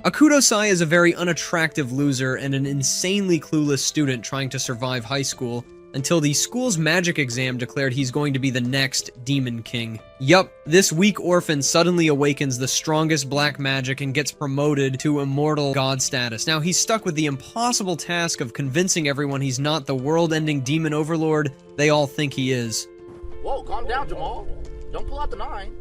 Akudosai is a very unattractive loser and an insanely clueless student trying to survive high school, until the school's magic exam declared he's going to be the next Demon King. Yup, this weak orphan suddenly awakens the strongest black magic and gets promoted to immortal god status. Now he's stuck with the impossible task of convincing everyone he's not the world-ending demon overlord they all think he is. Whoa, calm down, Jamal. Don't pull out the 9.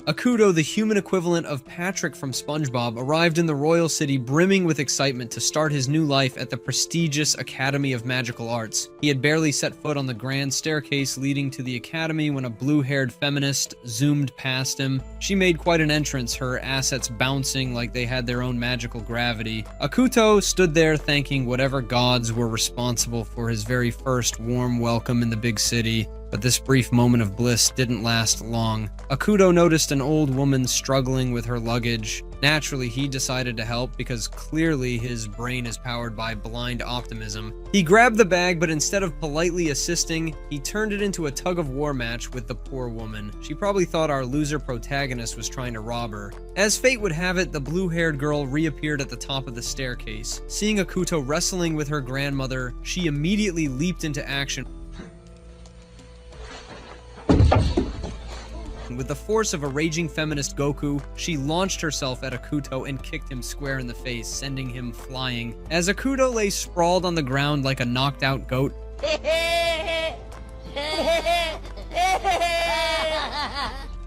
Akudo, the human equivalent of Patrick from SpongeBob, arrived in the royal city brimming with excitement to start his new life at the prestigious Academy of Magical Arts. He had barely set foot on the grand staircase leading to the academy when a blue-haired feminist zoomed past him. She made quite an entrance, her assets bouncing like they had their own magical gravity. Akuto stood there thanking whatever gods were responsible for his very first warm welcome in the big city. But this brief moment of bliss didn't last long. Akudo noticed an old woman struggling with her luggage. Naturally, he decided to help because clearly his brain is powered by blind optimism. He grabbed the bag, but instead of politely assisting, he turned it into a tug-of-war match with the poor woman. She probably thought our loser protagonist was trying to rob her. As fate would have it, the blue-haired girl reappeared at the top of the staircase. Seeing Akuto wrestling with her grandmother, she immediately leaped into action. With the force of a raging feminist Goku, she launched herself at Akuto and kicked him square in the face, sending him flying. As Akuto lay sprawled on the ground like a knocked-out goat,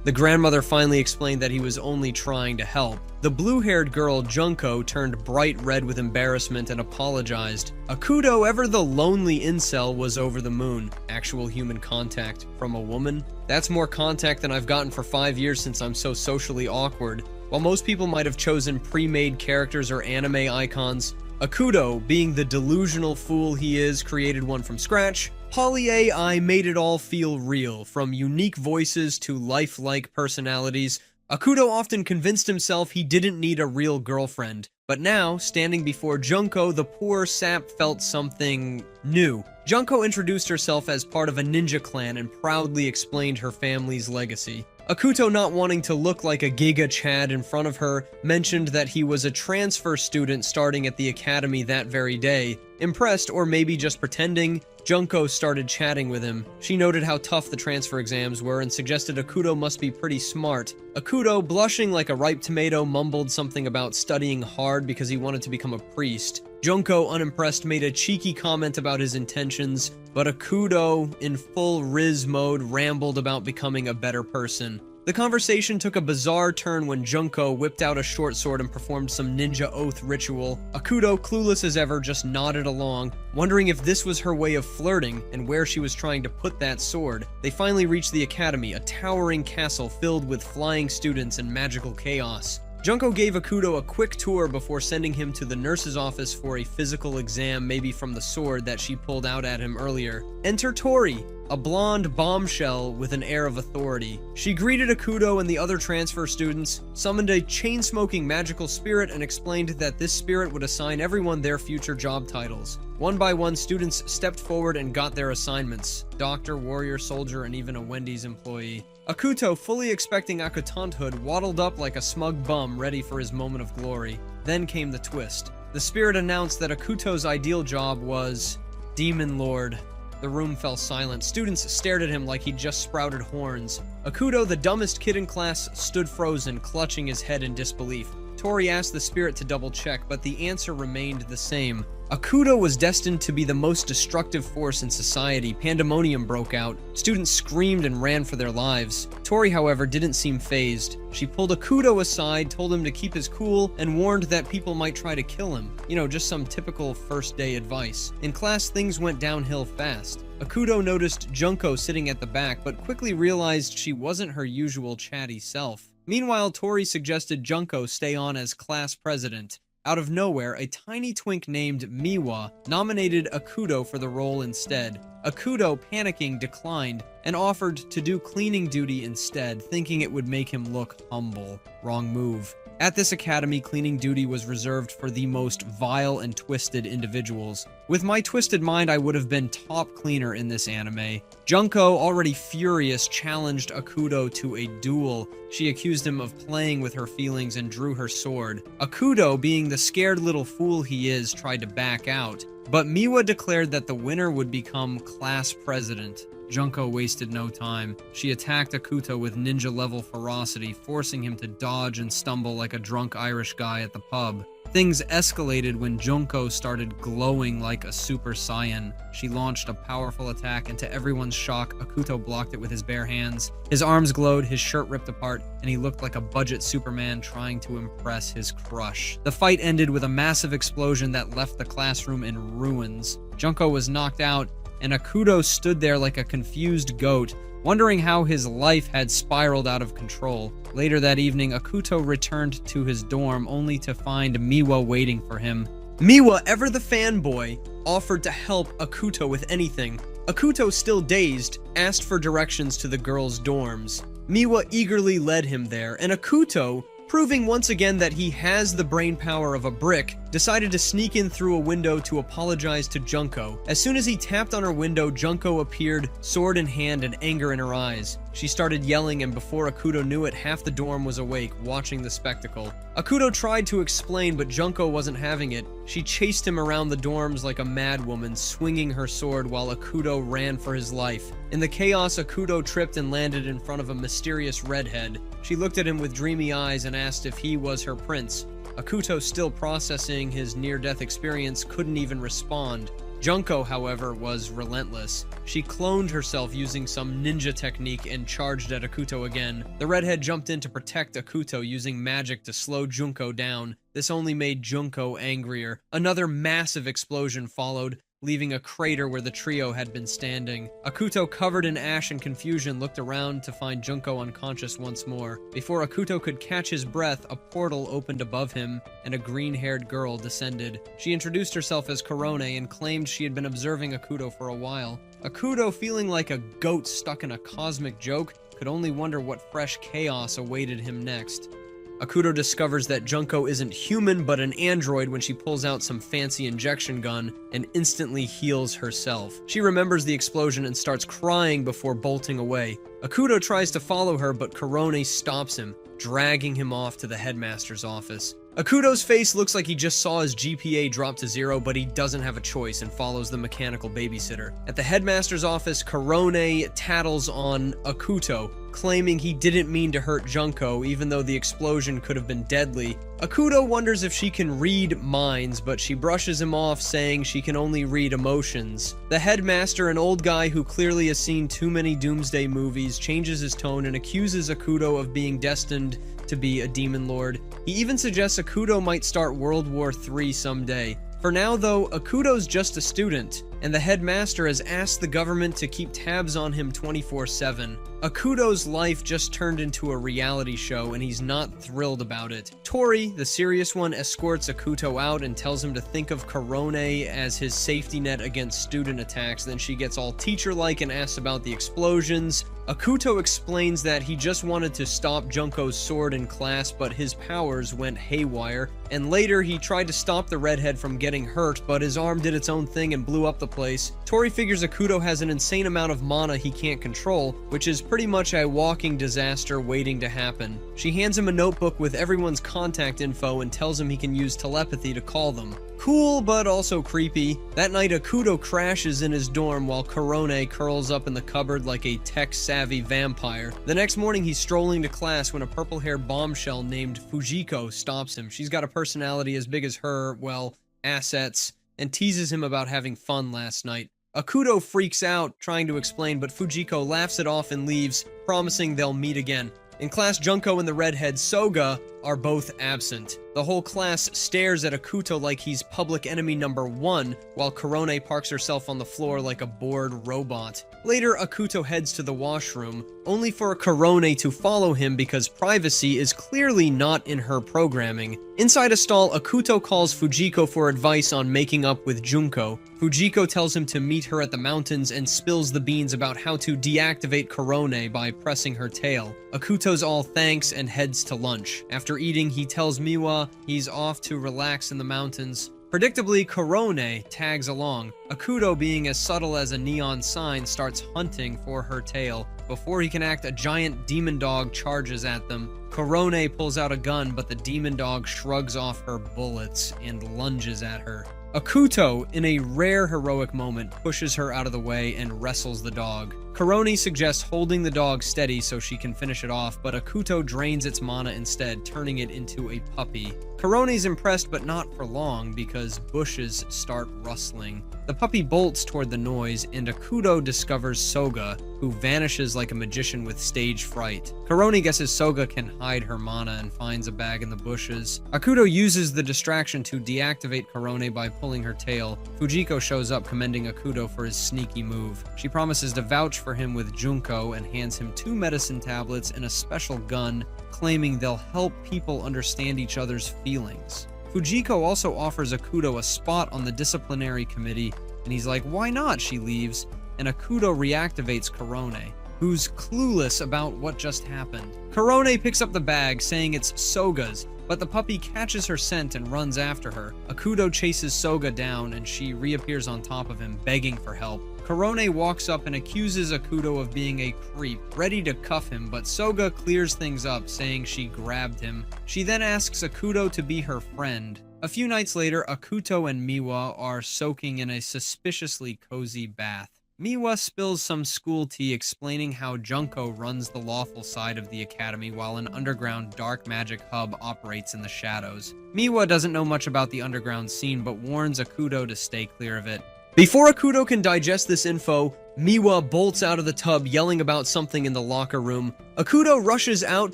the grandmother finally explained that he was only trying to help. The blue-haired girl, Junko, turned bright red with embarrassment and apologized. Akuto, ever the lonely incel, was over the moon. Actual human contact from a woman? That's more contact than I've gotten for 5 years since I'm so socially awkward. While most people might have chosen pre-made characters or anime icons, Akuto, being the delusional fool he is, created one from scratch. Poly AI made it all feel real, from unique voices to lifelike personalities. Akuto often convinced himself he didn't need a real girlfriend. But now, standing before Junko, the poor sap felt something new. Junko introduced herself as part of a ninja clan and proudly explained her family's legacy. Akuto, not wanting to look like a Giga Chad in front of her, mentioned that he was a transfer student starting at the academy that very day. Impressed, or maybe just pretending, Junko started chatting with him. She noted how tough the transfer exams were and suggested Akuto must be pretty smart. Akuto, blushing like a ripe tomato, mumbled something about studying hard because he wanted to become a priest. Junko, unimpressed, made a cheeky comment about his intentions, but Akuto, in full Riz mode, rambled about becoming a better person. The conversation took a bizarre turn when Junko whipped out a short sword and performed some ninja oath ritual. Akuto, clueless as ever, just nodded along, wondering if this was her way of flirting and where she was trying to put that sword. They finally reached the academy, a towering castle filled with flying students and magical chaos. Junko gave Akuto a quick tour before sending him to the nurse's office for a physical exam, maybe from the sword that she pulled out at him earlier. Enter Tori, a blonde bombshell with an air of authority. She greeted Akuto and the other transfer students, summoned a chain-smoking magical spirit, and explained that this spirit would assign everyone their future job titles. One by one, students stepped forward and got their assignments: doctor, warrior, soldier, and even a Wendy's employee. Akuto, fully expecting accountanthood, waddled up like a smug bum ready for his moment of glory. Then came the twist. The spirit announced that Akuto's ideal job was Demon Lord. The room fell silent. Students stared at him like he'd just sprouted horns. Akuto, the dumbest kid in class, stood frozen, clutching his head in disbelief. Tori asked the spirit to double-check, but the answer remained the same. Akuto was destined to be the most destructive force in society. Pandemonium broke out. Students screamed and ran for their lives. Tori, however, didn't seem fazed. She pulled Akuto aside, told him to keep his cool, and warned that people might try to kill him. You know, just some typical first-day advice. In class, things went downhill fast. Akuto noticed Junko sitting at the back, but quickly realized she wasn't her usual chatty self. Meanwhile, Tori suggested Junko stay on as class president. Out of nowhere, a tiny twink named Miwa nominated Akuto for the role instead. Akuto, panicking, declined, and offered to do cleaning duty instead, thinking it would make him look humble. Wrong move. At this academy, cleaning duty was reserved for the most vile and twisted individuals. With my twisted mind, I would have been top cleaner in this anime. Junko, already furious, challenged Akudo to a duel. She accused him of playing with her feelings and drew her sword. Akudo, being the scared little fool he is, tried to back out. But Miwa declared that the winner would become class president. Junko wasted no time. She attacked Akuto with ninja-level ferocity, forcing him to dodge and stumble like a drunk Irish guy at the pub. Things escalated when Junko started glowing like a Super Saiyan. She launched a powerful attack, and to everyone's shock, Akuto blocked it with his bare hands. His arms glowed, his shirt ripped apart, and he looked like a budget Superman trying to impress his crush. The fight ended with a massive explosion that left the classroom in ruins. Junko was knocked out, and Akudo stood there like a confused goat, wondering how his life had spiraled out of control. Later that evening, Akuto returned to his dorm only to find Miwa waiting for him. Miwa, ever the fanboy, offered to help Akuto with anything. Akuto, still dazed, asked for directions to the girls' dorms. Miwa eagerly led him there, and Akuto, proving once again that he has the brainpower of a brick, decided to sneak in through a window to apologize to Junko. As soon as he tapped on her window, Junko appeared, sword in hand and anger in her eyes. She started yelling, and before Akuto knew it, half the dorm was awake, watching the spectacle. Akuto tried to explain, but Junko wasn't having it. She chased him around the dorms like a madwoman, swinging her sword while Akuto ran for his life. In the chaos, Akuto tripped and landed in front of a mysterious redhead. She looked at him with dreamy eyes and asked if he was her prince. Akuto, still processing his near-death experience, couldn't even respond. Junko, however, was relentless. She cloned herself using some ninja technique and charged at Akuto again. The redhead jumped in to protect Akuto, using magic to slow Junko down. This only made Junko angrier. Another massive explosion followed, leaving a crater where the trio had been standing. Akuto, covered in ash and confusion, looked around to find Junko unconscious once more. Before Akuto could catch his breath, a portal opened above him, and a green-haired girl descended. She introduced herself as Korone and claimed she had been observing Akuto for a while. Akuto, feeling like a goat stuck in a cosmic joke, could only wonder what fresh chaos awaited him next. Akuto discovers that Junko isn't human but an android when she pulls out some fancy injection gun and instantly heals herself. She remembers the explosion and starts crying before bolting away. Akuto tries to follow her, but Korone stops him, dragging him off to the headmaster's office. Akuto's face looks like he just saw his GPA drop to 0, but he doesn't have a choice and follows the mechanical babysitter. At the headmaster's office, Korone tattles on Akuto, claiming he didn't mean to hurt Junko, even though the explosion could have been deadly. Akuto wonders if she can read minds, but she brushes him off, saying she can only read emotions. The headmaster, an old guy who clearly has seen too many Doomsday movies, changes his tone and accuses Akuto of being destined to be a demon lord. He even suggests Akuto might start World War III someday. For now, though, Akuto's just a student, and the headmaster has asked the government to keep tabs on him 24/7. Akuto's life just turned into a reality show, and he's not thrilled about it. Tori, the serious one, escorts Akuto out and tells him to think of Korone as his safety net against student attacks. Then she gets all teacher-like and asks about the explosions. Akuto explains that he just wanted to stop Junko's sword in class, but his powers went haywire. And later, he tried to stop the redhead from getting hurt, but his arm did its own thing and blew up the place. Tori figures Akuto has an insane amount of mana he can't control, which is pretty much a walking disaster waiting to happen. She hands him a notebook with everyone's contact info and tells him he can use telepathy to call them. Cool, but also creepy. That night, Akuto crashes in his dorm while Korone curls up in the cupboard like a tech-savvy vampire. The next morning, he's strolling to class when a purple-haired bombshell named Fujiko stops him. She's got a personality as big as her, well, assets, and teases him about having fun last night. Akuto freaks out, trying to explain, but Fujiko laughs it off and leaves, promising they'll meet again. In class, Junko and the redhead Soga are both absent. The whole class stares at Akuto like he's public enemy number 1, while Korone parks herself on the floor like a bored robot. Later, Akuto heads to the washroom, only for Korone to follow him because privacy is clearly not in her programming. Inside a stall, Akuto calls Fujiko for advice on making up with Junko. Fujiko tells him to meet her at the mountains and spills the beans about how to deactivate Korone by pressing her tail. Akuto's all thanks and heads to lunch. After After eating, he tells Miwa he's off to relax in the mountains. Predictably, Korone tags along. Akudo, being as subtle as a neon sign, starts hunting for her tail. Before he can act, a giant demon dog charges at them. Korone pulls out a gun, but the demon dog shrugs off her bullets and lunges at her. Akuto, in a rare heroic moment, pushes her out of the way and wrestles the dog. Korone suggests holding the dog steady so she can finish it off, but Akuto drains its mana instead, turning it into a puppy. Korone's impressed, but not for long, because bushes start rustling. The puppy bolts toward the noise, and Akuto discovers Soga, who vanishes like a magician with stage fright. Korone guesses Soga can hide her mana and finds a bag in the bushes. Akuto uses the distraction to deactivate Korone by pulling her tail. Fujiko shows up, commending Akuto for his sneaky move. She promises to vouch for him with Junko and hands him 2 medicine tablets and a special gun, claiming they'll help people understand each other's feelings. Fujiko also offers Akuto a spot on the disciplinary committee, and he's like, why not? She leaves, and Akuto reactivates Korone, who's clueless about what just happened. Korone picks up the bag, saying it's Soga's, but the puppy catches her scent and runs after her. Akuto chases Soga down, and she reappears on top of him, begging for help. Korone walks up and accuses Akuto of being a creep, ready to cuff him, but Soga clears things up, saying she grabbed him. She then asks Akuto to be her friend. A few nights later, Akuto and Miwa are soaking in a suspiciously cozy bath. Miwa spills some school tea explaining how Junko runs the lawful side of the academy while an underground dark magic hub operates in the shadows. Miwa doesn't know much about the underground scene, but warns Akuto to stay clear of it. Before Akuto can digest this info, Miwa bolts out of the tub yelling about something in the locker room. Akuto rushes out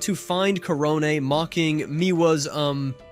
to find Korone, mocking Miwa's,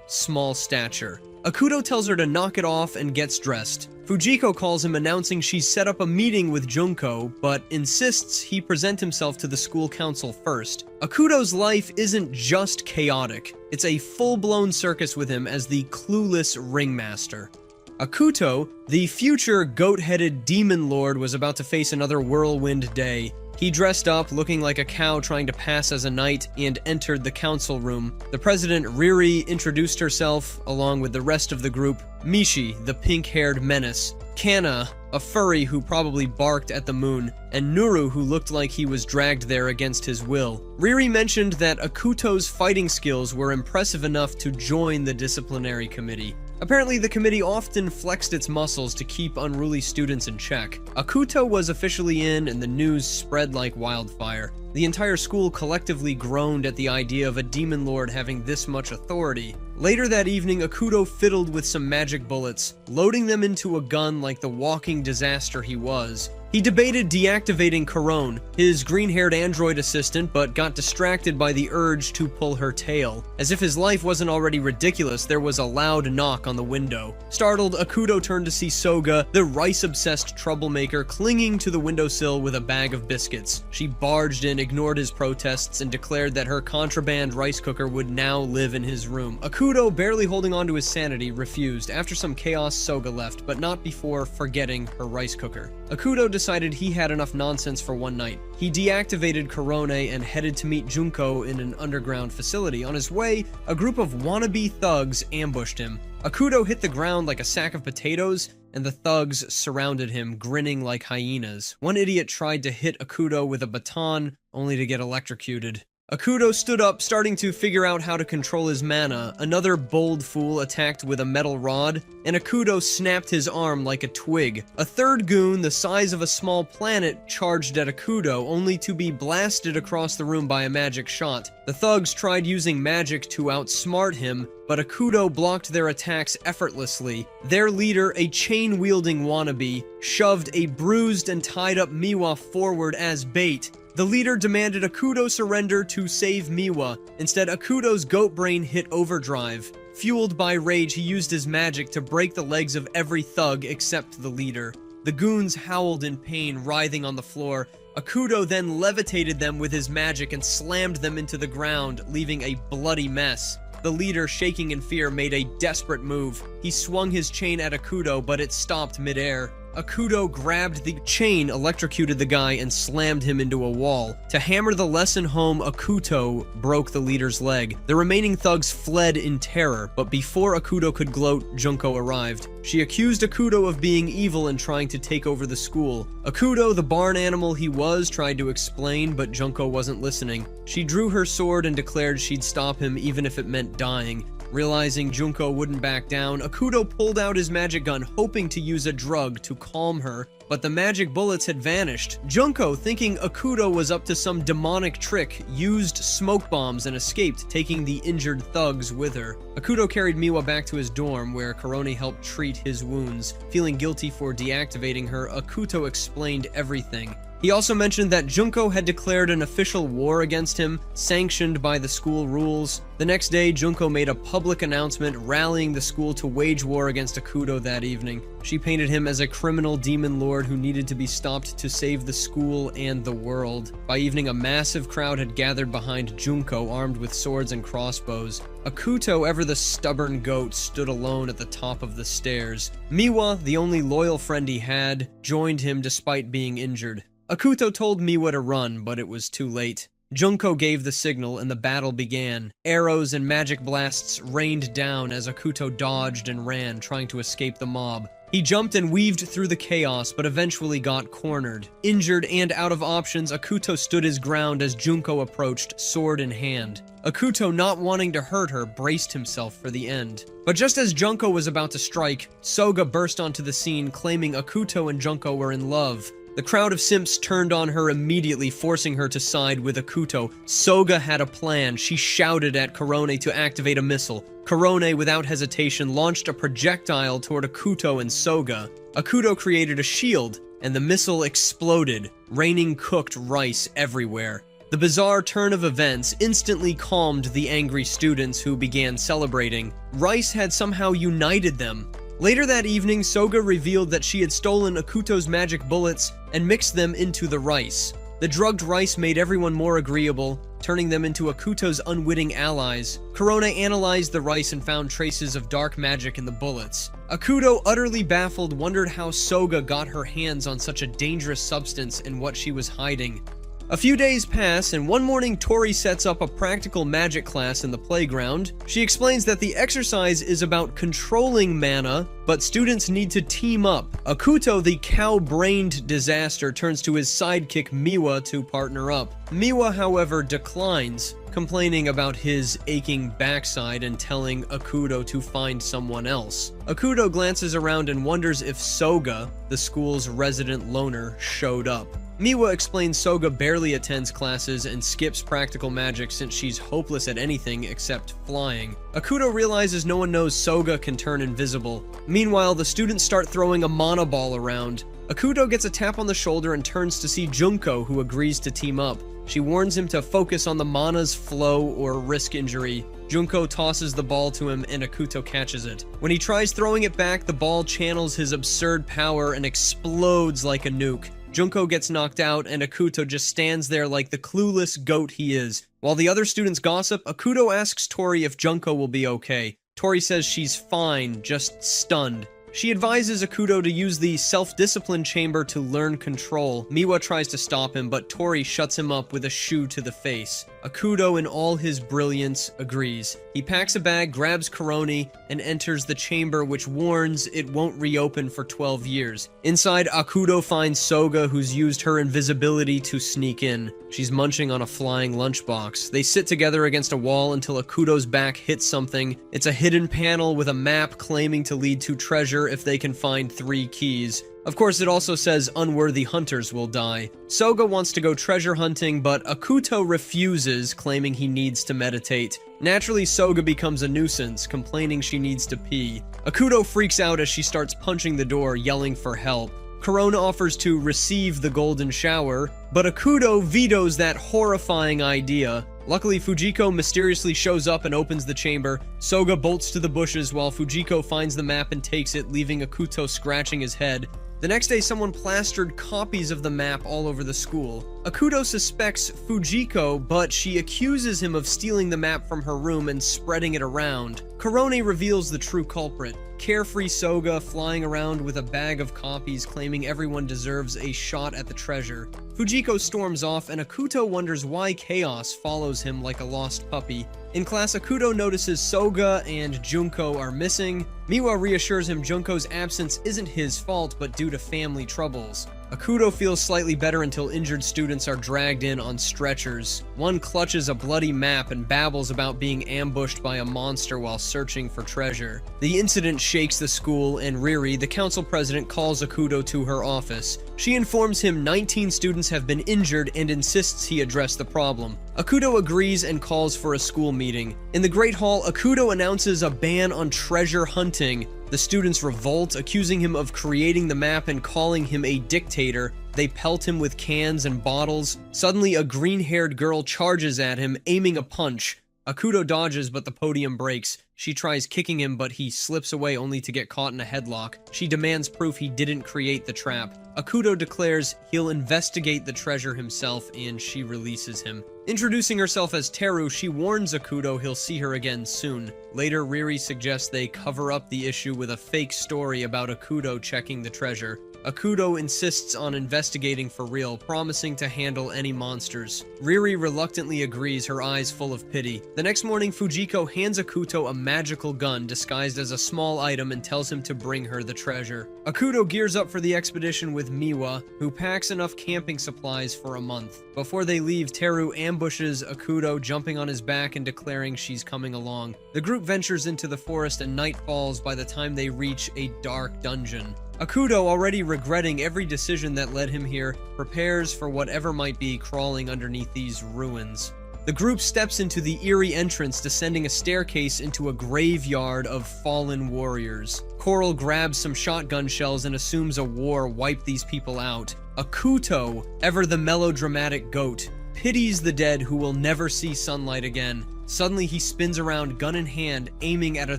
small stature. Akuto tells her to knock it off and gets dressed. Fujiko calls him, announcing she's set up a meeting with Junko, but insists he present himself to the school council first. Akuto's life isn't just chaotic, it's a full-blown circus with him as the clueless ringmaster. Akuto, the future goat-headed demon lord, was about to face another whirlwind day. He dressed up, looking like a cow trying to pass as a knight, and entered the council room. The president, Riri, introduced herself, along with the rest of the group. Mishi, the pink-haired menace. Kana, a furry who probably barked at the moon. And Nuru, who looked like he was dragged there against his will. Riri mentioned that Akuto's fighting skills were impressive enough to join the disciplinary committee. Apparently, the committee often flexed its muscles to keep unruly students in check. Akuto was officially in, and the news spread like wildfire. The entire school collectively groaned at the idea of a demon lord having this much authority. Later that evening, Akuto fiddled with some magic bullets, loading them into a gun like the walking disaster he was. He debated deactivating Korone, his green-haired android assistant, but got distracted by the urge to pull her tail. As if his life wasn't already ridiculous, there was a loud knock on the window. Startled, Akuto turned to see Soga, the rice-obsessed troublemaker, clinging to the windowsill with a bag of biscuits. She barged in, ignored his protests, and declared that her contraband rice cooker would now live in his room. Akuto, barely holding on to his sanity, refused. After some chaos, Soga left, but not before forgetting her rice cooker. Akuto decided he had enough nonsense for one night. He deactivated Korone and headed to meet Junko in an underground facility. On his way, a group of wannabe thugs ambushed him. Akuto hit the ground like a sack of potatoes, and the thugs surrounded him, grinning like hyenas. One idiot tried to hit Akuto with a baton, only to get electrocuted. Akuto stood up, starting to figure out how to control his mana. Another bold fool attacked with a metal rod, and Akuto snapped his arm like a twig. A third goon, the size of a small planet, charged at Akuto, only to be blasted across the room by a magic shot. The thugs tried using magic to outsmart him, but Akuto blocked their attacks effortlessly. Their leader, a chain-wielding wannabe, shoved a bruised and tied-up Miwa forward as bait. The leader demanded Akuto surrender to save Miwa. Instead, Akuto's goat brain hit overdrive. Fueled by rage, he used his magic to break the legs of every thug except the leader. The goons howled in pain, writhing on the floor. Akuto then levitated them with his magic and slammed them into the ground, leaving a bloody mess. The leader, shaking in fear, made a desperate move. He swung his chain at Akuto, but it stopped midair. Akuto grabbed the chain, electrocuted the guy, and slammed him into a wall. To hammer the lesson home, Akuto broke the leader's leg. The remaining thugs fled in terror, but before Akuto could gloat, Junko arrived. She accused Akuto of being evil and trying to take over the school. Akuto, the barn animal he was, tried to explain, but Junko wasn't listening. She drew her sword and declared she'd stop him even if it meant dying. Realizing Junko wouldn't back down, Akuto pulled out his magic gun, hoping to use a drug to calm her, but the magic bullets had vanished. Junko, thinking Akuto was up to some demonic trick, used smoke bombs and escaped, taking the injured thugs with her. Akuto carried Miwa back to his dorm, where Korone helped treat his wounds. Feeling guilty for deactivating her, Akuto explained everything. He also mentioned that Junko had declared an official war against him, sanctioned by the school rules. The next day, Junko made a public announcement rallying the school to wage war against Akuto that evening. She painted him as a criminal demon lord who needed to be stopped to save the school and the world. By evening, a massive crowd had gathered behind Junko, armed with swords and crossbows. Akuto, ever the stubborn goat, stood alone at the top of the stairs. Miwa, the only loyal friend he had, joined him despite being injured. Akuto told Miwa to run, but it was too late. Junko gave the signal and the battle began. Arrows and magic blasts rained down as Akuto dodged and ran, trying to escape the mob. He jumped and weaved through the chaos, but eventually got cornered. Injured and out of options, Akuto stood his ground as Junko approached, sword in hand. Akuto, not wanting to hurt her, braced himself for the end. But just as Junko was about to strike, Soga burst onto the scene, claiming Akuto and Junko were in love. The crowd of simps turned on her immediately, forcing her to side with Akuto. Soga had a plan. She shouted at Korone to activate a missile. Korone, without hesitation, launched a projectile toward Akuto and Soga. Akuto created a shield, and the missile exploded, raining cooked rice everywhere. The bizarre turn of events instantly calmed the angry students who began celebrating. Rice had somehow united them. Later that evening, Soga revealed that she had stolen Akuto's magic bullets and mixed them into the rice. The drugged rice made everyone more agreeable, turning them into Akuto's unwitting allies. Korone analyzed the rice and found traces of dark magic in the bullets. Akuto, utterly baffled, wondered how Soga got her hands on such a dangerous substance and what she was hiding. A few days pass, and one morning Tori sets up a practical magic class in the playground. She explains that the exercise is about controlling mana, but students need to team up. Akuto, the cow-brained disaster, turns to his sidekick Miwa to partner up. Miwa, however, declines, complaining about his aching backside and telling Akuto to find someone else. Akuto glances around and wonders if Soga, the school's resident loner, showed up. Miwa explains Soga barely attends classes and skips practical magic since she's hopeless at anything except flying. Akuto realizes no one knows Soga can turn invisible. Meanwhile, the students start throwing a mana ball around. Akuto gets a tap on the shoulder and turns to see Junko, who agrees to team up. She warns him to focus on the mana's flow or risk injury. Junko tosses the ball to him and Akuto catches it. When he tries throwing it back, the ball channels his absurd power and explodes like a nuke. Junko gets knocked out, and Akuto just stands there like the clueless goat he is. While the other students gossip, Akuto asks Tori if Junko will be okay. Tori says she's fine, just stunned. She advises Akuto to use the self-discipline chamber to learn control. Miwa tries to stop him, but Tori shuts him up with a shoe to the face. Akuto, in all his brilliance, agrees. He packs a bag, grabs Korone, and enters the chamber, which warns it won't reopen for 12 years. Inside, Akuto finds Soga, who's used her invisibility to sneak in. She's munching on a flying lunchbox. They sit together against a wall until Akuto's back hits something. It's a hidden panel with a map claiming to lead to treasure if they can find 3 keys. Of course, it also says unworthy hunters will die. Soga wants to go treasure hunting, but Akuto refuses, claiming he needs to meditate. Naturally, Soga becomes a nuisance, complaining she needs to pee. Akuto freaks out as she starts punching the door, yelling for help. Korone offers to receive the golden shower, but Akuto vetoes that horrifying idea. Luckily, Fujiko mysteriously shows up and opens the chamber. Soga bolts to the bushes while Fujiko finds the map and takes it, leaving Akuto scratching his head. The next day, someone plastered copies of the map all over the school. Akuto suspects Fujiko, but she accuses him of stealing the map from her room and spreading it around. Korone reveals the true culprit. Carefree Soga flying around with a bag of copies claiming everyone deserves a shot at the treasure. Fujiko storms off and Akuto wonders why Chaos follows him like a lost puppy. In class, Akuto notices Soga and Junko are missing. Miwa reassures him Junko's absence isn't his fault but due to family troubles. Akuto feels slightly better until injured students are dragged in on stretchers. One clutches a bloody map and babbles about being ambushed by a monster while searching for treasure. The incident shakes the school, and Riri, the council president, calls Akuto to her office. She informs him 19 students have been injured and insists he address the problem. Akuto agrees and calls for a school meeting. In the Great Hall, Akuto announces a ban on treasure hunting. The students revolt, accusing him of creating the map and calling him a dictator. They pelt him with cans and bottles. Suddenly, a green-haired girl charges at him, aiming a punch. Akuto dodges, but the podium breaks. She tries kicking him, but he slips away only to get caught in a headlock. She demands proof he didn't create the trap. Akuto declares he'll investigate the treasure himself, and she releases him. Introducing herself as Teru, she warns Akuto he'll see her again soon. Later, Riri suggests they cover up the issue with a fake story about Akuto checking the treasure. Akuto insists on investigating for real, promising to handle any monsters. Riri reluctantly agrees, her eyes full of pity. The next morning, Fujiko hands Akuto a magical gun disguised as a small item and tells him to bring her the treasure. Akuto gears up for the expedition with Miwa, who packs enough camping supplies for a month. Before they leave, Teru ambushes Akuto, jumping on his back and declaring she's coming along. The group ventures into the forest and night falls by the time they reach a dark dungeon. Akuto, already regretting every decision that led him here, prepares for whatever might be crawling underneath these ruins. The group steps into the eerie entrance, descending a staircase into a graveyard of fallen warriors. Coral grabs some shotgun shells and assumes a war wiped these people out. Akuto, ever the melodramatic goat, pities the dead who will never see sunlight again. Suddenly he spins around, gun in hand, aiming at a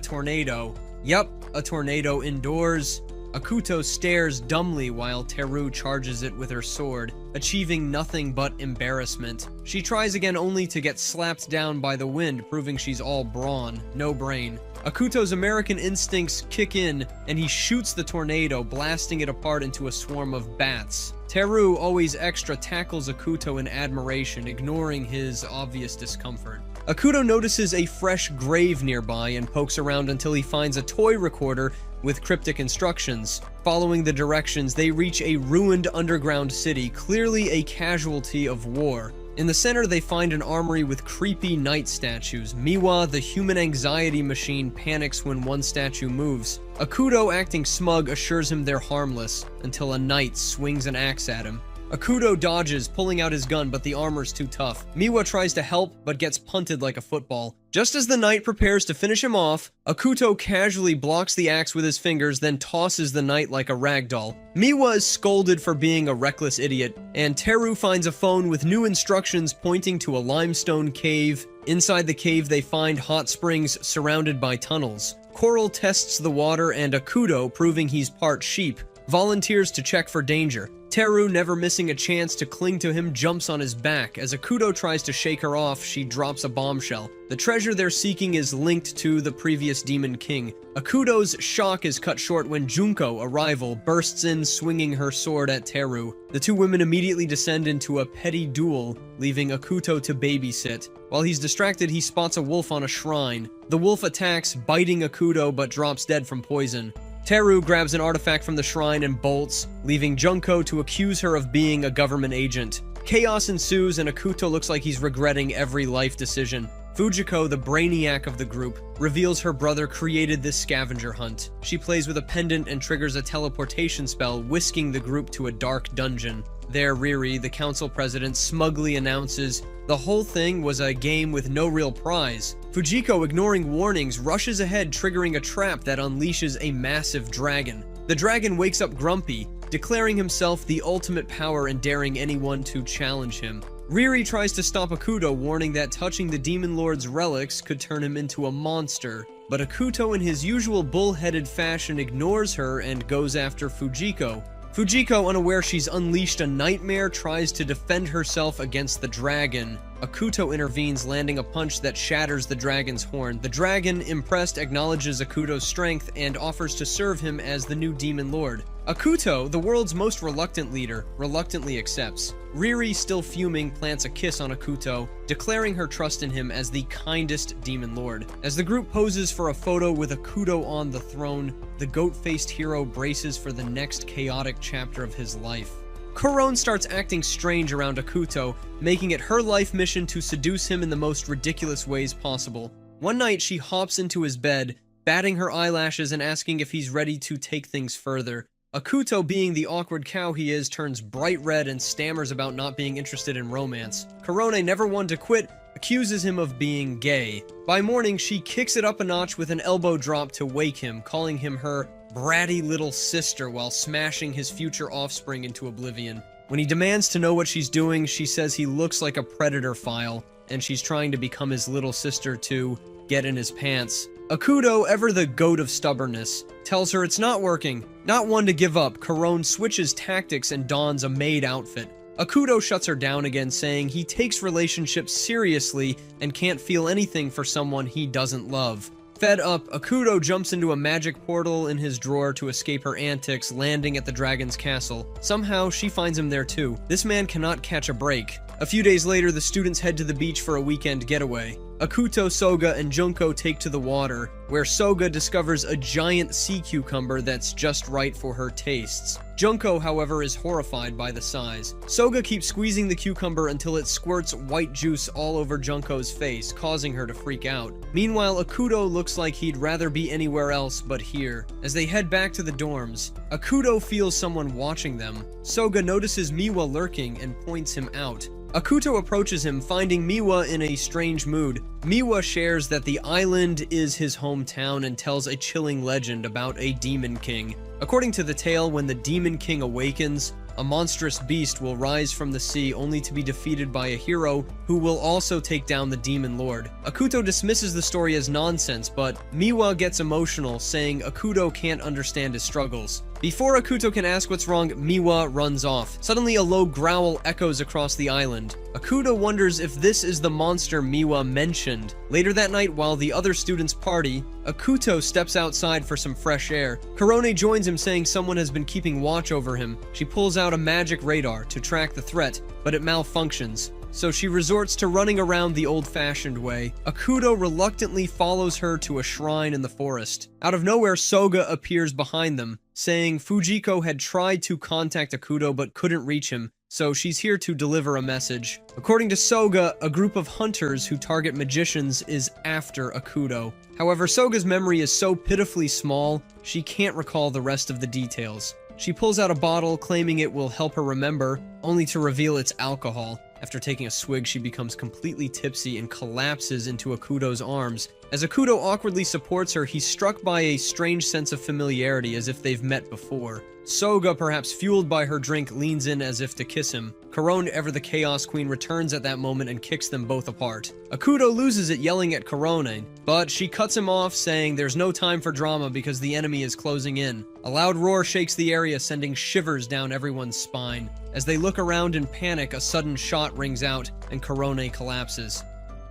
tornado. Yup, a tornado indoors. Akuto stares dumbly while Teru charges it with her sword, achieving nothing but embarrassment. She tries again only to get slapped down by the wind, proving she's all brawn, no brain. Akuto's American instincts kick in, and he shoots the tornado, blasting it apart into a swarm of bats. Teru, always extra, tackles Akuto in admiration, ignoring his obvious discomfort. Akuto notices a fresh grave nearby and pokes around until he finds a toy recorder with cryptic instructions. Following the directions, they reach a ruined underground city, clearly a casualty of war. In the center, they find an armory with creepy knight statues. Miwa, the human anxiety machine, panics when one statue moves. Akuto, acting smug, assures him they're harmless, until a knight swings an axe at him. Akuto dodges, pulling out his gun, but the armor's too tough. Miwa tries to help, but gets punted like a football. Just as the knight prepares to finish him off, Akuto casually blocks the axe with his fingers, then tosses the knight like a ragdoll. Miwa is scolded for being a reckless idiot, and Teru finds a phone with new instructions pointing to a limestone cave. Inside the cave, they find hot springs surrounded by tunnels. Coral tests the water, and Akuto, proving he's part sheep, volunteers to check for danger. Teru, never missing a chance to cling to him, jumps on his back. As Akuto tries to shake her off, she drops a bombshell. The treasure they're seeking is linked to the previous Demon King. Akuto's shock is cut short when Junko, a rival, bursts in, swinging her sword at Teru. The two women immediately descend into a petty duel, leaving Akuto to babysit. While he's distracted, he spots a wolf on a shrine. The wolf attacks, biting Akuto, but drops dead from poison. Teru grabs an artifact from the shrine and bolts, leaving Junko to accuse her of being a government agent. Chaos ensues, and Akuto looks like he's regretting every life decision. Fujiko, the brainiac of the group, reveals her brother created this scavenger hunt. She plays with a pendant and triggers a teleportation spell, whisking the group to a dark dungeon. There, Riri, the council president, smugly announces the whole thing was a game with no real prize. Fujiko, ignoring warnings, rushes ahead, triggering a trap that unleashes a massive dragon. The dragon wakes up grumpy, declaring himself the ultimate power and daring anyone to challenge him. Riri tries to stop Akuto, warning that touching the Demon Lord's relics could turn him into a monster. But Akuto, in his usual bull-headed fashion, ignores her and goes after Fujiko. Fujiko, unaware she's unleashed a nightmare, tries to defend herself against the dragon. Akuto intervenes, landing a punch that shatters the dragon's horn. The dragon, impressed, acknowledges Akuto's strength and offers to serve him as the new demon lord. Akuto, the world's most reluctant leader, reluctantly accepts. Riri, still fuming, plants a kiss on Akuto, declaring her trust in him as the kindest demon lord. As the group poses for a photo with Akuto on the throne, the goat-faced hero braces for the next chaotic chapter of his life. Korone starts acting strange around Akuto, making it her life mission to seduce him in the most ridiculous ways possible. One night, she hops into his bed, batting her eyelashes and asking if he's ready to take things further. Akuto, being the awkward cow he is, turns bright red and stammers about not being interested in romance. Korone, never one to quit, accuses him of being gay. By morning, she kicks it up a notch with an elbow drop to wake him, calling him her bratty little sister while smashing his future offspring into oblivion. When he demands to know what she's doing, she says he looks like a predator file, and she's trying to become his little sister to get in his pants. Akuto, ever the goat of stubbornness, tells her it's not working. Not one to give up, Korone switches tactics and dons a maid outfit. Akuto shuts her down again, saying he takes relationships seriously and can't feel anything for someone he doesn't love. Fed up, Akuto jumps into a magic portal in his drawer to escape her antics, landing at the dragon's castle. Somehow, she finds him there too. This man cannot catch a break. A few days later, the students head to the beach for a weekend getaway. Akuto, Soga, and Junko take to the water, where Soga discovers a giant sea cucumber that's just right for her tastes. Junko, however, is horrified by the size. Soga keeps squeezing the cucumber until it squirts white juice all over Junko's face, causing her to freak out. Meanwhile, Akuto looks like he'd rather be anywhere else but here. As they head back to the dorms, Akuto feels someone watching them. Soga notices Miwa lurking and points him out. Akuto approaches him, finding Miwa in a strange mood. Miwa shares that the island is his hometown and tells a chilling legend about a demon king. According to the tale, when the demon king awakens, a monstrous beast will rise from the sea only to be defeated by a hero who will also take down the demon lord. Akuto dismisses the story as nonsense, but Miwa gets emotional, saying Akuto can't understand his struggles. Before Akuto can ask what's wrong, Miwa runs off. Suddenly, a low growl echoes across the island. Akuto wonders if this is the monster Miwa mentioned. Later that night, while the other students party, Akuto steps outside for some fresh air. Korone joins him, saying someone has been keeping watch over him. She pulls out a magic radar to track the threat, but it malfunctions. So she resorts to running around the old-fashioned way. Akuto reluctantly follows her to a shrine in the forest. Out of nowhere, Soga appears behind them, saying Fujiko had tried to contact Akuto but couldn't reach him, so she's here to deliver a message. According to Soga, a group of hunters who target magicians is after Akuto. However, Soga's memory is so pitifully small, she can't recall the rest of the details. She pulls out a bottle, claiming it will help her remember, only to reveal it's alcohol. After taking a swig, she becomes completely tipsy and collapses into Akuto's arms. As Akuto awkwardly supports her, he's struck by a strange sense of familiarity, as if they've met before. Soga, perhaps fueled by her drink, leans in as if to kiss him. Korone, ever the Chaos Queen, returns at that moment and kicks them both apart. Akuto loses it, yelling at Korone, but she cuts him off, saying there's no time for drama because the enemy is closing in. A loud roar shakes the area, sending shivers down everyone's spine. As they look around in panic, a sudden shot rings out, and Korone collapses.